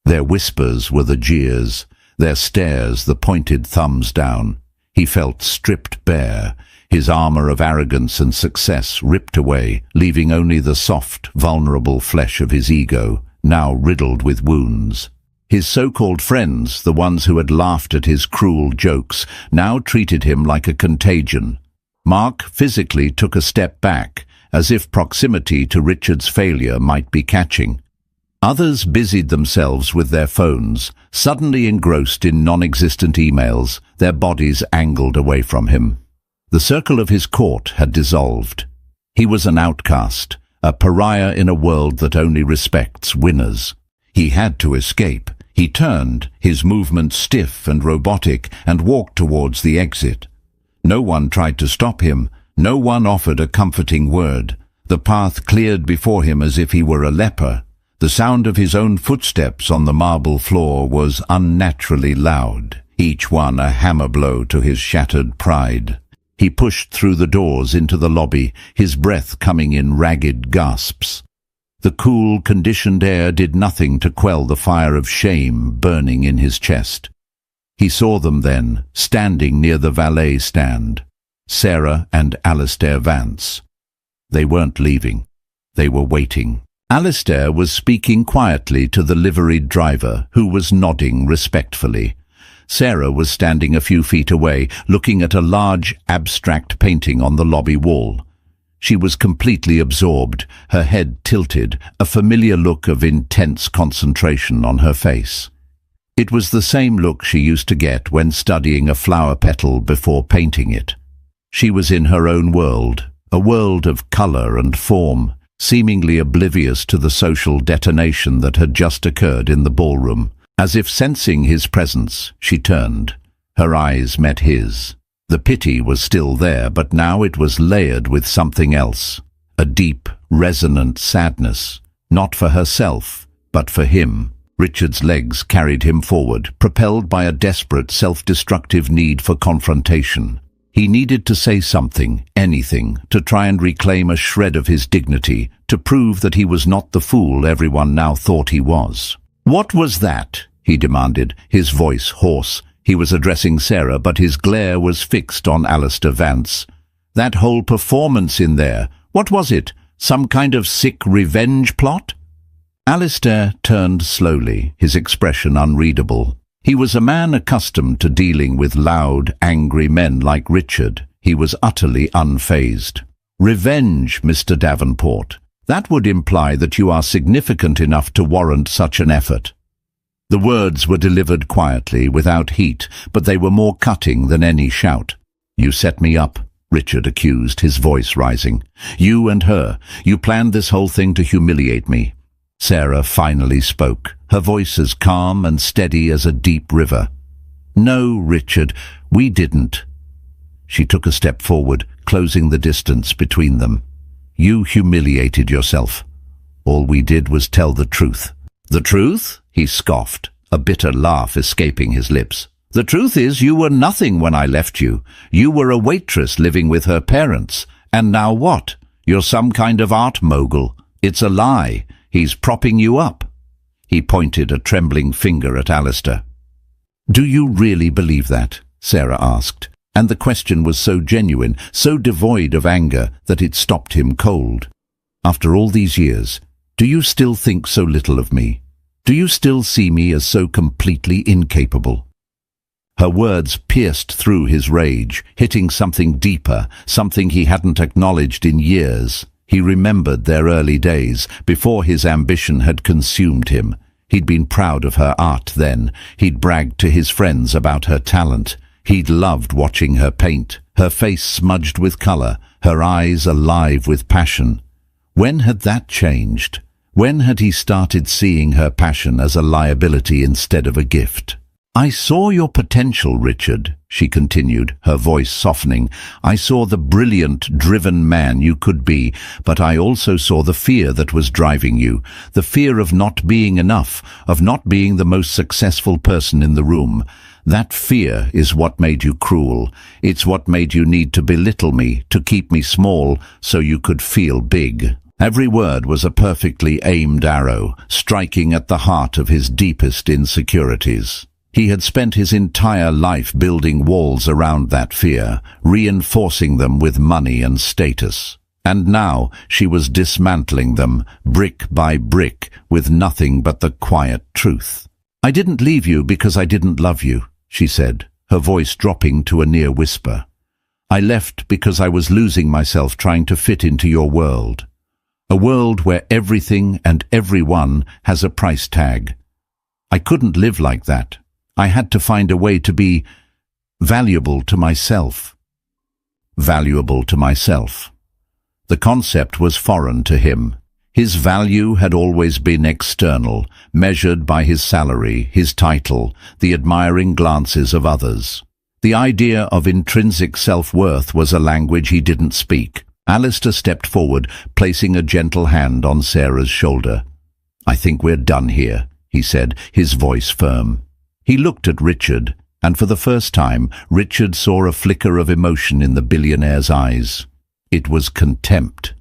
Their whispers were the jeers, their stares the pointed thumbs down. He felt stripped bare, his armor of arrogance and success ripped away, leaving only the soft, vulnerable flesh of his ego, now riddled with wounds. His so-called friends, the ones who had laughed at his cruel jokes, now treated him like a contagion. Mark physically took a step back, as if proximity to Richard's failure might be catching. Others busied themselves with their phones, suddenly engrossed in non-existent emails, their bodies angled away from him. The circle of his court had dissolved. He was an outcast, a pariah in a world that only respects winners. He had to escape. He turned, his movements stiff and robotic, and walked towards the exit. No one tried to stop him. No one offered a comforting word. The path cleared before him as if he were a leper. The sound of his own footsteps on the marble floor was unnaturally loud, each one a hammer blow to his shattered pride. He pushed through the doors into the lobby, his breath coming in ragged gasps. The cool, conditioned air did nothing to quell the fire of shame burning in his chest. He saw them then, standing near the valet stand. Sarah and Alistair Vance. They weren't leaving. They were waiting. Alistair was speaking quietly to the liveried driver, who was nodding respectfully. Sarah was standing a few feet away, looking at a large, abstract painting on the lobby wall. She was completely absorbed, her head tilted, a familiar look of intense concentration on her face. It was the same look she used to get when studying a flower petal before painting it. She was in her own world, a world of color and form, seemingly oblivious to the social detonation that had just occurred in the ballroom. As if sensing his presence, she turned. Her eyes met his. The pity was still there, but now it was layered with something else. A deep, resonant sadness, not for herself, but for him. Richard's legs carried him forward, propelled by a desperate, self-destructive need for confrontation. He needed to say something, anything, to try and reclaim a shred of his dignity, to prove that he was not the fool everyone now thought he was. "What was that?" he demanded, his voice hoarse. He was addressing Sarah, but his glare was fixed on Alistair Vance. "That whole performance in there, what was it? Some kind of sick revenge plot?" Alistair turned slowly, his expression unreadable. He was a man accustomed to dealing with loud, angry men like Richard. He was utterly unfazed. "Revenge, Mr. Davenport. That would imply that you are significant enough to warrant such an effort." The words were delivered quietly, without heat, but they were more cutting than any shout. "You set me up," Richard accused, his voice rising. "You and her. You planned this whole thing to humiliate me." Sarah finally spoke, her voice as calm and steady as a deep river. "No, Richard, we didn't." She took a step forward, closing the distance between them. "You humiliated yourself. All we did was tell the truth." "The truth?" he scoffed, a bitter laugh escaping his lips. "The truth is you were nothing when I left you. You were a waitress living with her parents. And now what? You're some kind of art mogul. It's a lie. He's propping you up." He pointed a trembling finger at Alistair. "Do you really believe that?" Sarah asked, and the question was so genuine, so devoid of anger, that it stopped him cold. "After all these years, do you still think so little of me? Do you still see me as so completely incapable?" Her words pierced through his rage, hitting something deeper, something he hadn't acknowledged in years. He remembered their early days, before his ambition had consumed him. He'd been proud of her art then. He'd bragged to his friends about her talent. He'd loved watching her paint, her face smudged with color, her eyes alive with passion. When had that changed? When had he started seeing her passion as a liability instead of a gift? "I saw your potential, Richard," she continued, her voice softening. "I saw the brilliant, driven man you could be, but I also saw the fear that was driving you, the fear of not being enough, of not being the most successful person in the room. That fear is what made you cruel. It's what made you need to belittle me, to keep me small, so you could feel big." Every word was a perfectly aimed arrow, striking at the heart of his deepest insecurities. He had spent his entire life building walls around that fear, reinforcing them with money and status. And now she was dismantling them, brick by brick, with nothing but the quiet truth. "I didn't leave you because I didn't love you," she said, her voice dropping to a near whisper. "I left because I was losing myself trying to fit into your world. A world where everything and everyone has a price tag. I couldn't live like that. I had to find a way to be valuable to myself." Valuable to myself. The concept was foreign to him. His value had always been external, measured by his salary, his title, the admiring glances of others. The idea of intrinsic self-worth was a language he didn't speak. Alistair stepped forward, placing a gentle hand on Sarah's shoulder. "I think we're done here," he said, his voice firm. He looked at Richard, and for the first time, Richard saw a flicker of emotion in the billionaire's eyes. It was contempt.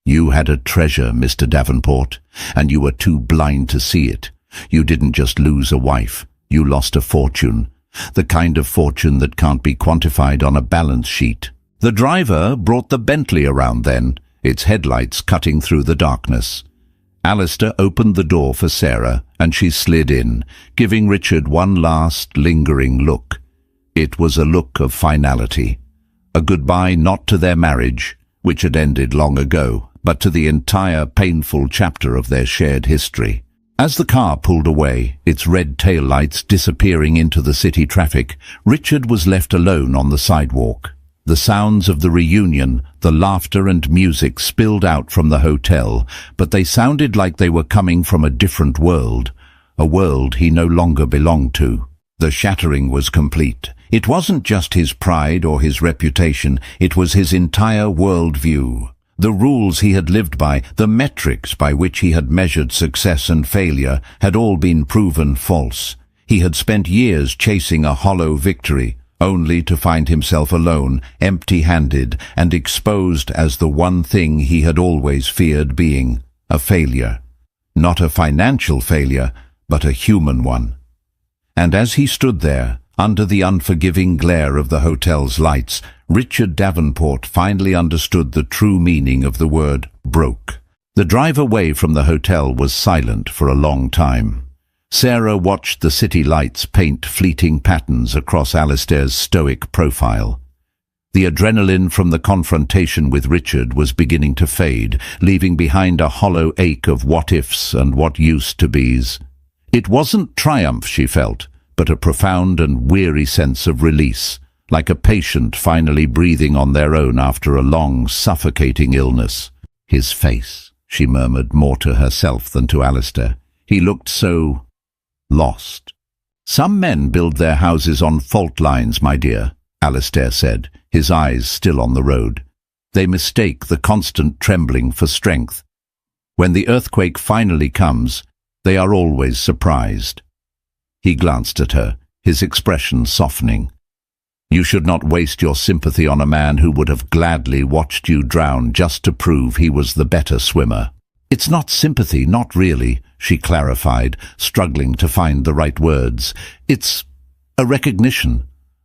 "You had a treasure, Mr. Davenport, and you were too blind to see it. You didn't just lose a wife, you lost a fortune. The kind of fortune that can't be quantified on a balance sheet." The driver brought the Bentley around then, its headlights cutting through the darkness. Alistair opened the door for Sarah, and she slid in, giving Richard one last, lingering look. It was a look of finality. A goodbye not to their marriage, which had ended long ago, but to the entire painful chapter of their shared history. As the car pulled away, its red taillights disappearing into the city traffic, Richard was left alone on the sidewalk. The sounds of the reunion, the laughter and music spilled out from the hotel, but they sounded like they were coming from a different world, a world he no longer belonged to. The shattering was complete. It wasn't just his pride or his reputation, it was his entire worldview. The rules he had lived by, the metrics by which he had measured success and failure, had all been proven false. He had spent years chasing a hollow victory, only to find himself alone, empty-handed, and exposed as the one thing he had always feared being, a failure. Not a financial failure, but a human one. And as he stood there, under the unforgiving glare of the hotel's lights, Richard Davenport finally understood the true meaning of the word broke. The drive away from the hotel was silent for a long time. Sarah watched the city lights paint fleeting patterns across Alistair's stoic profile. The adrenaline from the confrontation with Richard was beginning to fade, leaving behind a hollow ache of what-ifs and what-used-to-bes. It wasn't triumph, she felt, but a profound and weary sense of release, like a patient finally breathing on their own after a long, suffocating illness. "His face," she murmured more to herself than to Alistair. "He looked so lost." "Some men build their houses on fault lines, my dear," Alistair said, his eyes still on the road. "They mistake the constant trembling for strength. When the earthquake finally comes, they are always surprised." He glanced at her, his expression softening. "You should not waste your sympathy on a man who would have gladly watched you drown just to prove he was the better swimmer." "It's not sympathy, not really," she clarified, struggling to find the right words. "It's a recognition.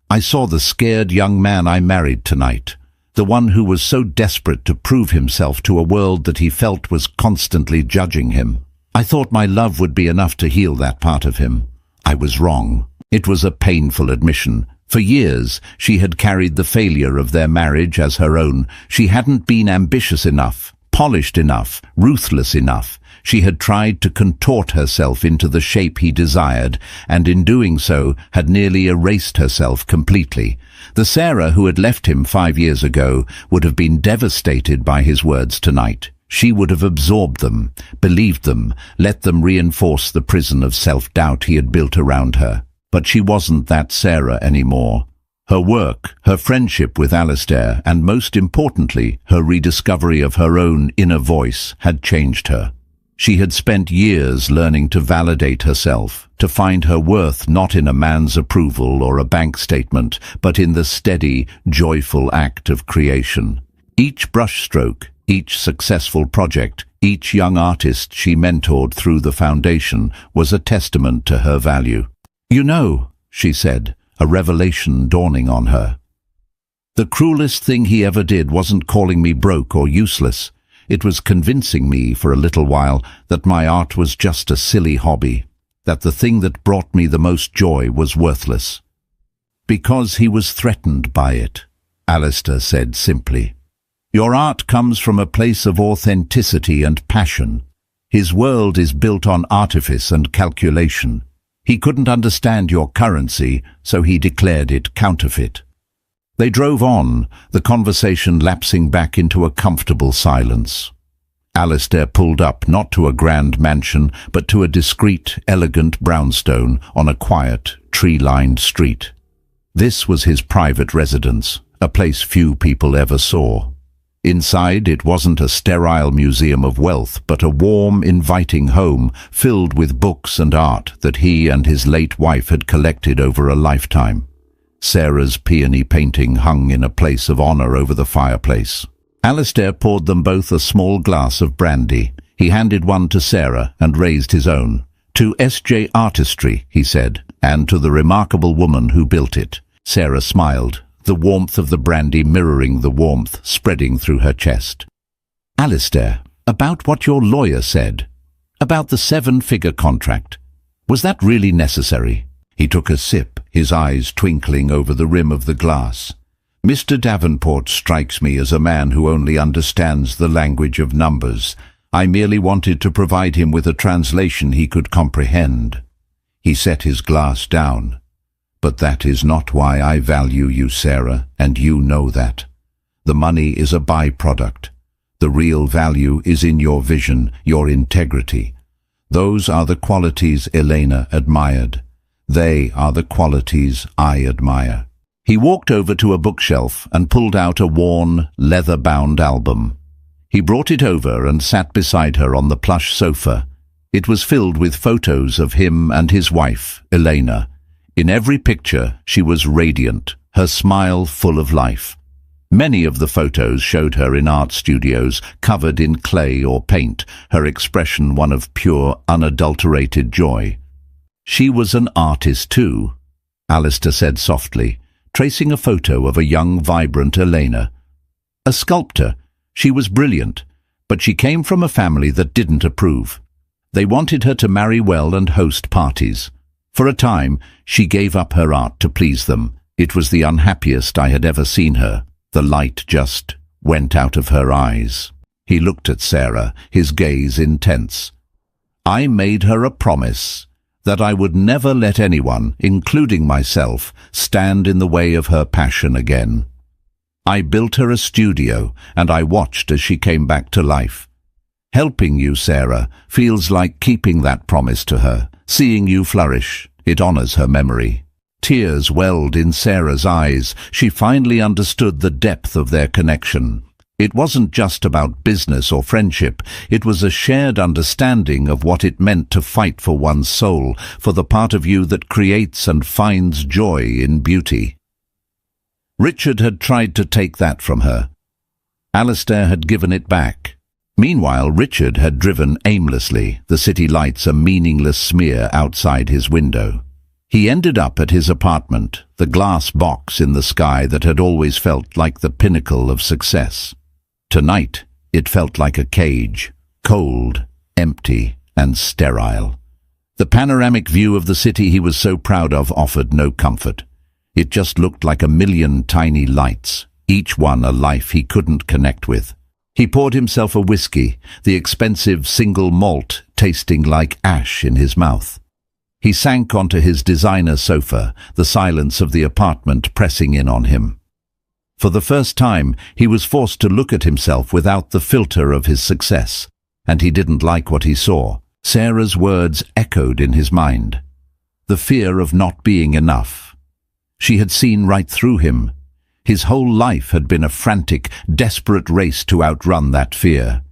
I saw the scared young man I married tonight, the one who was so desperate to prove himself to a world that he felt was constantly judging him. I thought my love would be enough to heal that part of him. I was wrong." It was a painful admission. For years, she had carried the failure of their marriage as her own. She hadn't been ambitious enough, polished enough, ruthless enough. She had tried to contort herself into the shape he desired, and in doing so had nearly erased herself completely. The Sarah who had left him 5 years ago would have been devastated by his words tonight. She would have absorbed them, believed them, let them reinforce the prison of self-doubt he had built around her. But she wasn't that Sarah anymore. Her work, her friendship with Alistair, and most importantly, her rediscovery of her own inner voice had changed her. She had spent years learning to validate herself, to find her worth not in a man's approval or a bank statement, but in the steady, joyful act of creation. Each brushstroke, each successful project, each young artist she mentored through the foundation was a testament to her value. "You know," she said, a revelation dawning on her. "The cruelest thing he ever did wasn't calling me broke or useless. It was convincing me for a little while that my art was just a silly hobby, that the thing that brought me the most joy was worthless." "Because he was threatened by it," Alistair said simply. "Your art comes from a place of authenticity and passion. His world is built on artifice and calculation. He couldn't understand your currency, so he declared it counterfeit." They drove on, the conversation lapsing back into a comfortable silence. Alistair pulled up not to a grand mansion, but to a discreet, elegant brownstone on a quiet, tree-lined street. This was his private residence, a place few people ever saw. Inside, it wasn't a sterile museum of wealth, but a warm, inviting home filled with books and art that he and his late wife had collected over a lifetime. Sarah's peony painting hung in a place of honor over the fireplace. Alistair poured them both a small glass of brandy. He handed one to Sarah and raised his own. "To S.J. Artistry," he said, "and to the remarkable woman who built it." Sarah smiled, the warmth of the brandy mirroring the warmth spreading through her chest. "Alistair, about what your lawyer said, about the 7-figure contract, was that really necessary?" He took a sip, his eyes twinkling over the rim of the glass. "Mr. Davenport strikes me as a man who only understands the language of numbers. I merely wanted to provide him with a translation he could comprehend." He set his glass down. "But that is not why I value you, Sarah, and you know that. The money is a byproduct. The real value is in your vision, your integrity. Those are the qualities Elena admired. They are the qualities I admire." He walked over to a bookshelf and pulled out a worn, leather-bound album. He brought it over and sat beside her on the plush sofa. It was filled with photos of him and his wife, Elena. In every picture, she was radiant, her smile full of life. Many of the photos showed her in art studios, covered in clay or paint, her expression one of pure, unadulterated joy. "She was an artist too," Alistair said softly, tracing a photo of a young, vibrant Elena. "A sculptor. She was brilliant, but she came from a family that didn't approve. They wanted her to marry well and host parties. For a time, she gave up her art to please them. It was the unhappiest I had ever seen her. The light just went out of her eyes." He looked at Sarah, his gaze intense. "I made her a promise that I would never let anyone, including myself, stand in the way of her passion again. I built her a studio, and I watched as she came back to life. Helping you, Sarah, feels like keeping that promise to her. Seeing you flourish, it honors her memory." Tears welled in Sarah's eyes. She finally understood the depth of their connection. It wasn't just about business or friendship. It was a shared understanding of what it meant to fight for one's soul, for the part of you that creates and finds joy in beauty. Richard had tried to take that from her. Alistair had given it back. Meanwhile, Richard had driven aimlessly, the city lights a meaningless smear outside his window. He ended up at his apartment, the glass box in the sky that had always felt like the pinnacle of success. Tonight, it felt like a cage, cold, empty, and sterile. The panoramic view of the city he was so proud of offered no comfort. It just looked like a million tiny lights, each one a life he couldn't connect with. He poured himself a whiskey, the expensive single malt tasting like ash in his mouth. He sank onto his designer sofa, the silence of the apartment pressing in on him. For the first time, he was forced to look at himself without the filter of his success, and he didn't like what he saw. Sarah's words echoed in his mind. the fear of not being enough. She had seen right through him. His whole life had been a frantic, desperate race to outrun that fear.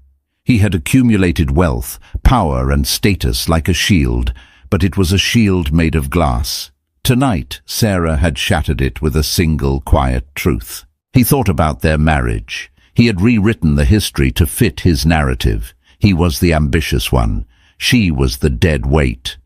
He had accumulated wealth, power and status like a shield, but it was a shield made of glass. Tonight, Sarah had shattered it with a single quiet truth. He thought about their marriage. He had rewritten the history to fit his narrative. He was the ambitious one. She was the dead weight.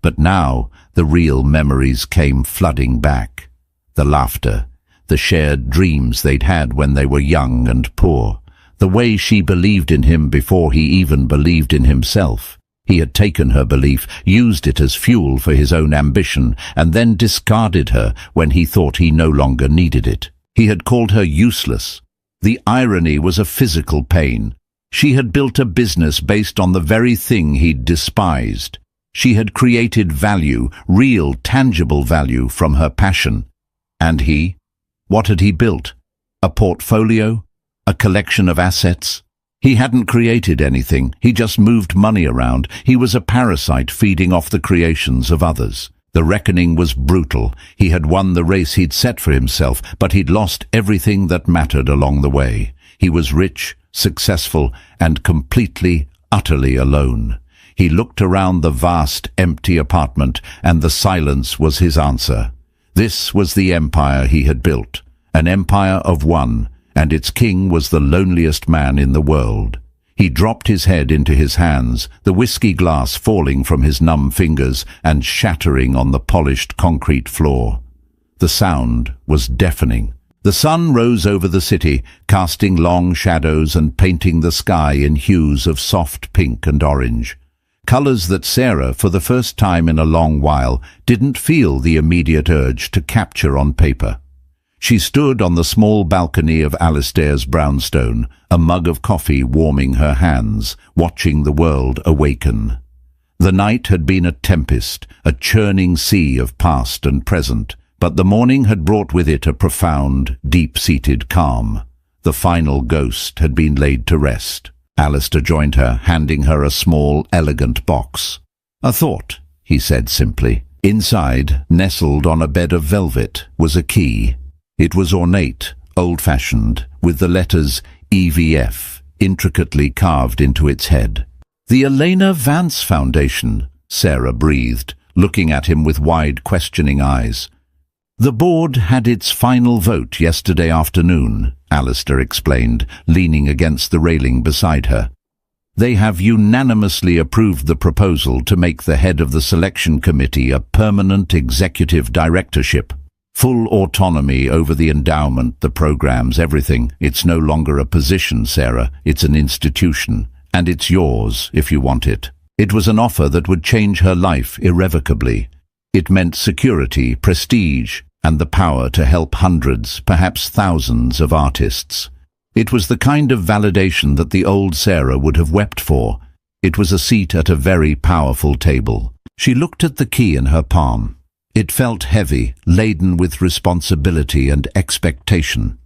But now, the real memories came flooding back. The laughter, the shared dreams they'd had when they were young and poor, the way she believed in him before he even believed in himself. He had taken her belief, used it as fuel for his own ambition, and then discarded her when he thought he no longer needed it. He had called her useless. The irony was a physical pain. She had built a business based on the very thing he'd despised. She had created value, real, tangible value, from her passion. And he? What had he built? A portfolio? A collection of assets? He hadn't created anything. He just moved money around. He was a parasite feeding off the creations of others. The reckoning was brutal. He had won the race he'd set for himself, but he'd lost everything that mattered along the way. He was rich, successful, and completely, utterly alone. He looked around the vast, empty apartment, and the silence was his answer. This was the empire he had built, an empire of one, and its king was the loneliest man in the world. He dropped his head into his hands, the whiskey glass falling from his numb fingers and shattering on the polished concrete floor. The sound was deafening. The sun rose over the city, casting long shadows and painting the sky in hues of soft pink and orange. Colors that Sarah, for the first time in a long while, didn't feel the immediate urge to capture on paper. She stood on the small balcony of Alistair's brownstone, a mug of coffee warming her hands, watching the world awaken. The night had been a tempest, a churning sea of past and present, but the morning had brought with it a profound, deep-seated calm. The final ghost had been laid to rest. Alistair joined her, handing her a small, elegant box. "A thought," he said simply. Inside, nestled on a bed of velvet, was a key. It was ornate, old-fashioned, with the letters EVF intricately carved into its head. "The Elena Vance Foundation," Sarah breathed, looking at him with wide, questioning eyes. "The board had its final vote yesterday afternoon," Alistair explained, leaning against the railing beside her. "They have unanimously approved the proposal to make the head of the selection committee a permanent executive directorship. Full autonomy over the endowment, the programs, everything. It's no longer a position, Sarah. It's an institution. And it's yours, if you want it." It was an offer that would change her life irrevocably. It meant security, prestige, and the power to help hundreds, perhaps thousands of artists. It was the kind of validation that the old Sarah would have wept for. It was a seat at a very powerful table. She looked at the key in her palm. It felt heavy, laden with responsibility and expectation.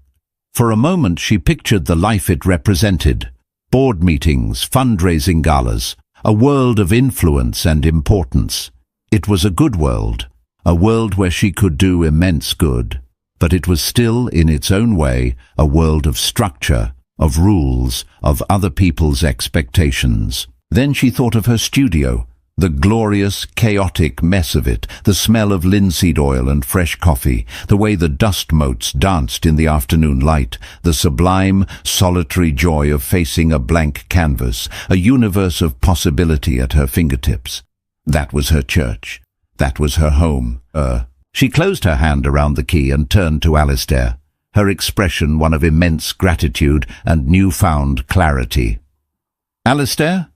For a moment she pictured the life it represented. Board meetings, fundraising galas, a world of influence and importance. It was a good world, a world where she could do immense good. But it was still, in its own way, a world of structure, of rules, of other people's expectations. Then she thought of her studio, the glorious, chaotic mess of it, the smell of linseed oil and fresh coffee, the way the dust motes danced in the afternoon light, the sublime, solitary joy of facing a blank canvas, a universe of possibility at her fingertips. That was her church. That was her home. She closed her hand around the key and turned to Alistair, her expression one of immense gratitude and newfound clarity. "Alistair,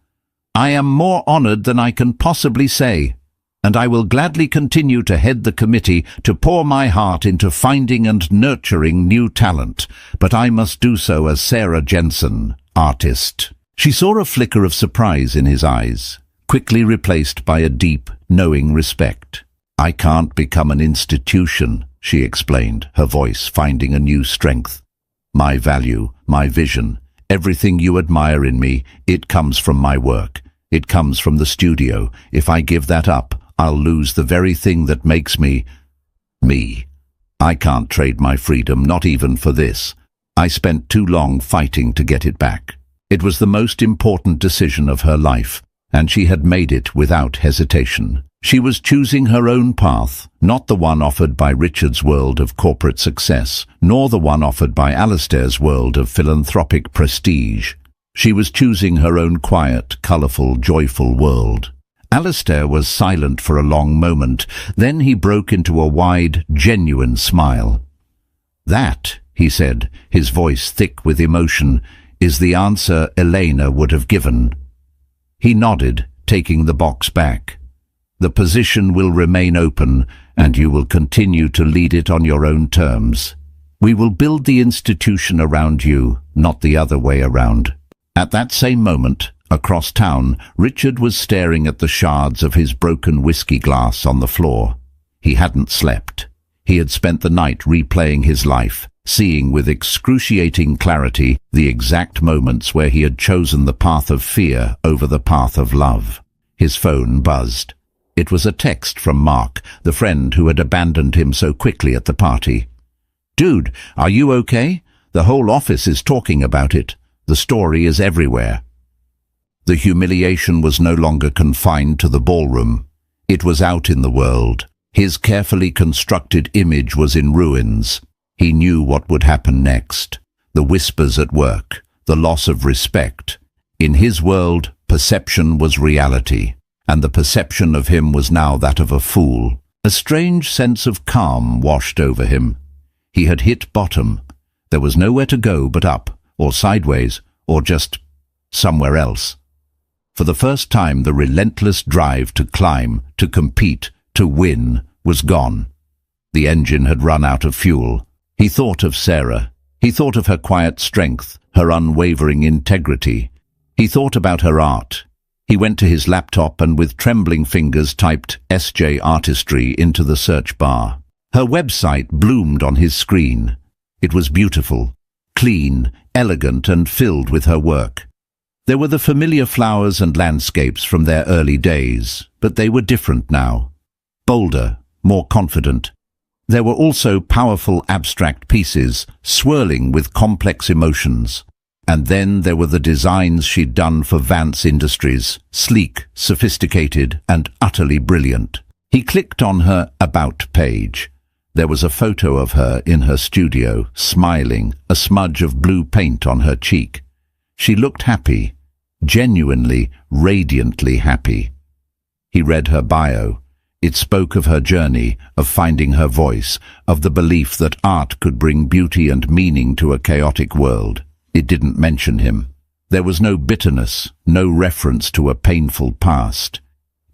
I am more honored than I can possibly say, and I will gladly continue to head the committee to pour my heart into finding and nurturing new talent, but I must do so as Sarah Jensen, artist." She saw a flicker of surprise in his eyes, quickly replaced by a deep, knowing respect. "I can't become an institution," she explained, her voice finding a new strength. "My value, my vision, everything you admire in me, it comes from my work. It comes from the studio. If I give that up, I'll lose the very thing that makes me, me. I can't trade my freedom, not even for this. I spent too long fighting to get it back. It was the most important decision of her life, and she had made it without hesitation. She was choosing her own path, not the one offered by Richard's world of corporate success, nor the one offered by Alistair's world of philanthropic prestige. She was choosing her own quiet, colourful, joyful world. Alistair was silent for a long moment. Then he broke into a wide, genuine smile. "That," he said, his voice thick with emotion, "is the answer Elena would have given." He nodded, taking the box back. "The position will remain open, and you will continue to lead it on your own terms. We will build the institution around you, not the other way around." At that same moment, across town, Richard was staring at the shards of his broken whiskey glass on the floor. He hadn't slept. He had spent the night replaying his life, seeing with excruciating clarity the exact moments where he had chosen the path of fear over the path of love. His phone buzzed. It was a text from Mark, the friend who had abandoned him so quickly at the party. "Dude, are you okay? The whole office is talking about it. The story is everywhere." The humiliation was no longer confined to the ballroom. It was out in the world. His carefully constructed image was in ruins. He knew what would happen next. The whispers at work, the loss of respect. In his world, perception was reality, and the perception of him was now that of a fool. A strange sense of calm washed over him. He had hit bottom. There was nowhere to go but up, or sideways, or just somewhere else. For the first time, the relentless drive to climb, to compete, to win, was gone. The engine had run out of fuel. He thought of Sarah. He thought of her quiet strength, her unwavering integrity. He thought about her art. He went to his laptop and with trembling fingers typed SJ Artistry into the search bar. Her website bloomed on his screen. It was beautiful, clean, elegant, and filled with her work. There were the familiar flowers and landscapes from their early days, but they were different now. Bolder, more confident. There were also powerful abstract pieces, swirling with complex emotions. And then there were the designs she'd done for Vance Industries, sleek, sophisticated, and utterly brilliant. He clicked on her About page. There was a photo of her in her studio, smiling, a smudge of blue paint on her cheek. She looked happy, genuinely, radiantly happy. He read her bio. It spoke of her journey, of finding her voice, of the belief that art could bring beauty and meaning to a chaotic world. It didn't mention him. There was no bitterness, no reference to a painful past.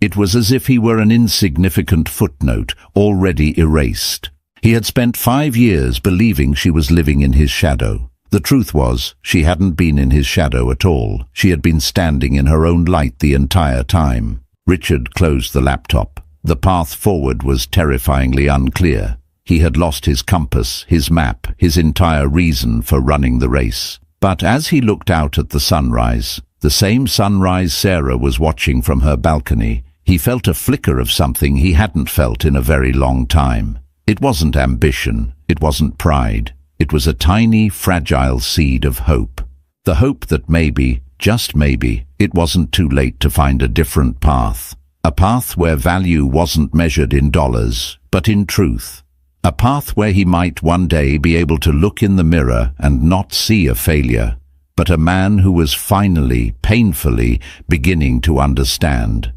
It was as if he were an insignificant footnote, already erased. He had spent 5 years believing she was living in his shadow. The truth was, she hadn't been in his shadow at all. She had been standing in her own light the entire time. Richard closed the laptop. The path forward was terrifyingly unclear. He had lost his compass, his map, his entire reason for running the race. But as he looked out at the sunrise, the same sunrise Sarah was watching from her balcony, he felt a flicker of something he hadn't felt in a very long time. It wasn't ambition, it wasn't pride. It was a tiny, fragile seed of hope. The hope that maybe, just maybe, it wasn't too late to find a different path. A path where value wasn't measured in dollars, but in truth. A path where he might one day be able to look in the mirror and not see a failure, but a man who was finally, painfully, beginning to understand.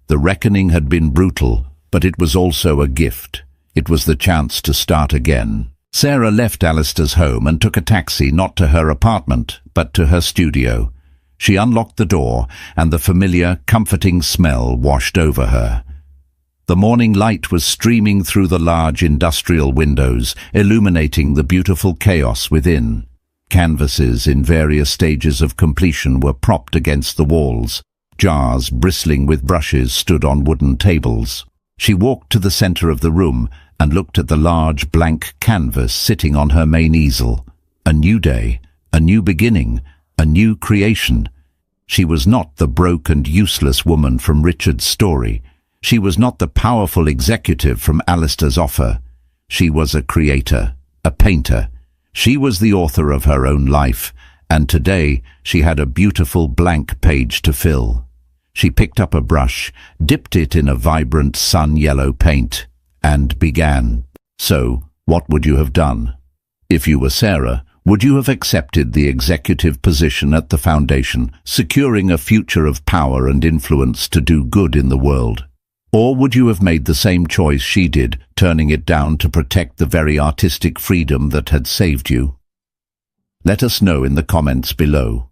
The reckoning had been brutal, but it was also a gift. It was the chance to start again. Sarah left Alistair's home and took a taxi not to her apartment, but to her studio. She unlocked the door, and the familiar, comforting smell washed over her. The morning light was streaming through the large industrial windows, illuminating the beautiful chaos within. Canvases in various stages of completion were propped against the walls. Jars bristling with brushes stood on wooden tables. She walked to the center of the room and looked at the large blank canvas sitting on her main easel. A new day, a new beginning, a new creation. She was not the broke and useless woman from Richard's story. She was not the powerful executive from Alistair's offer. She was a creator, a painter. She was the author of her own life, and today she had a beautiful blank page to fill. She picked up a brush, dipped it in a vibrant sun-yellow paint, and began. So, what would you have done? If you were Sarah, would you have accepted the executive position at the foundation, securing a future of power and influence to do good in the world? Or would you have made the same choice she did, turning it down to protect the very artistic freedom that had saved you? Let us know in the comments below.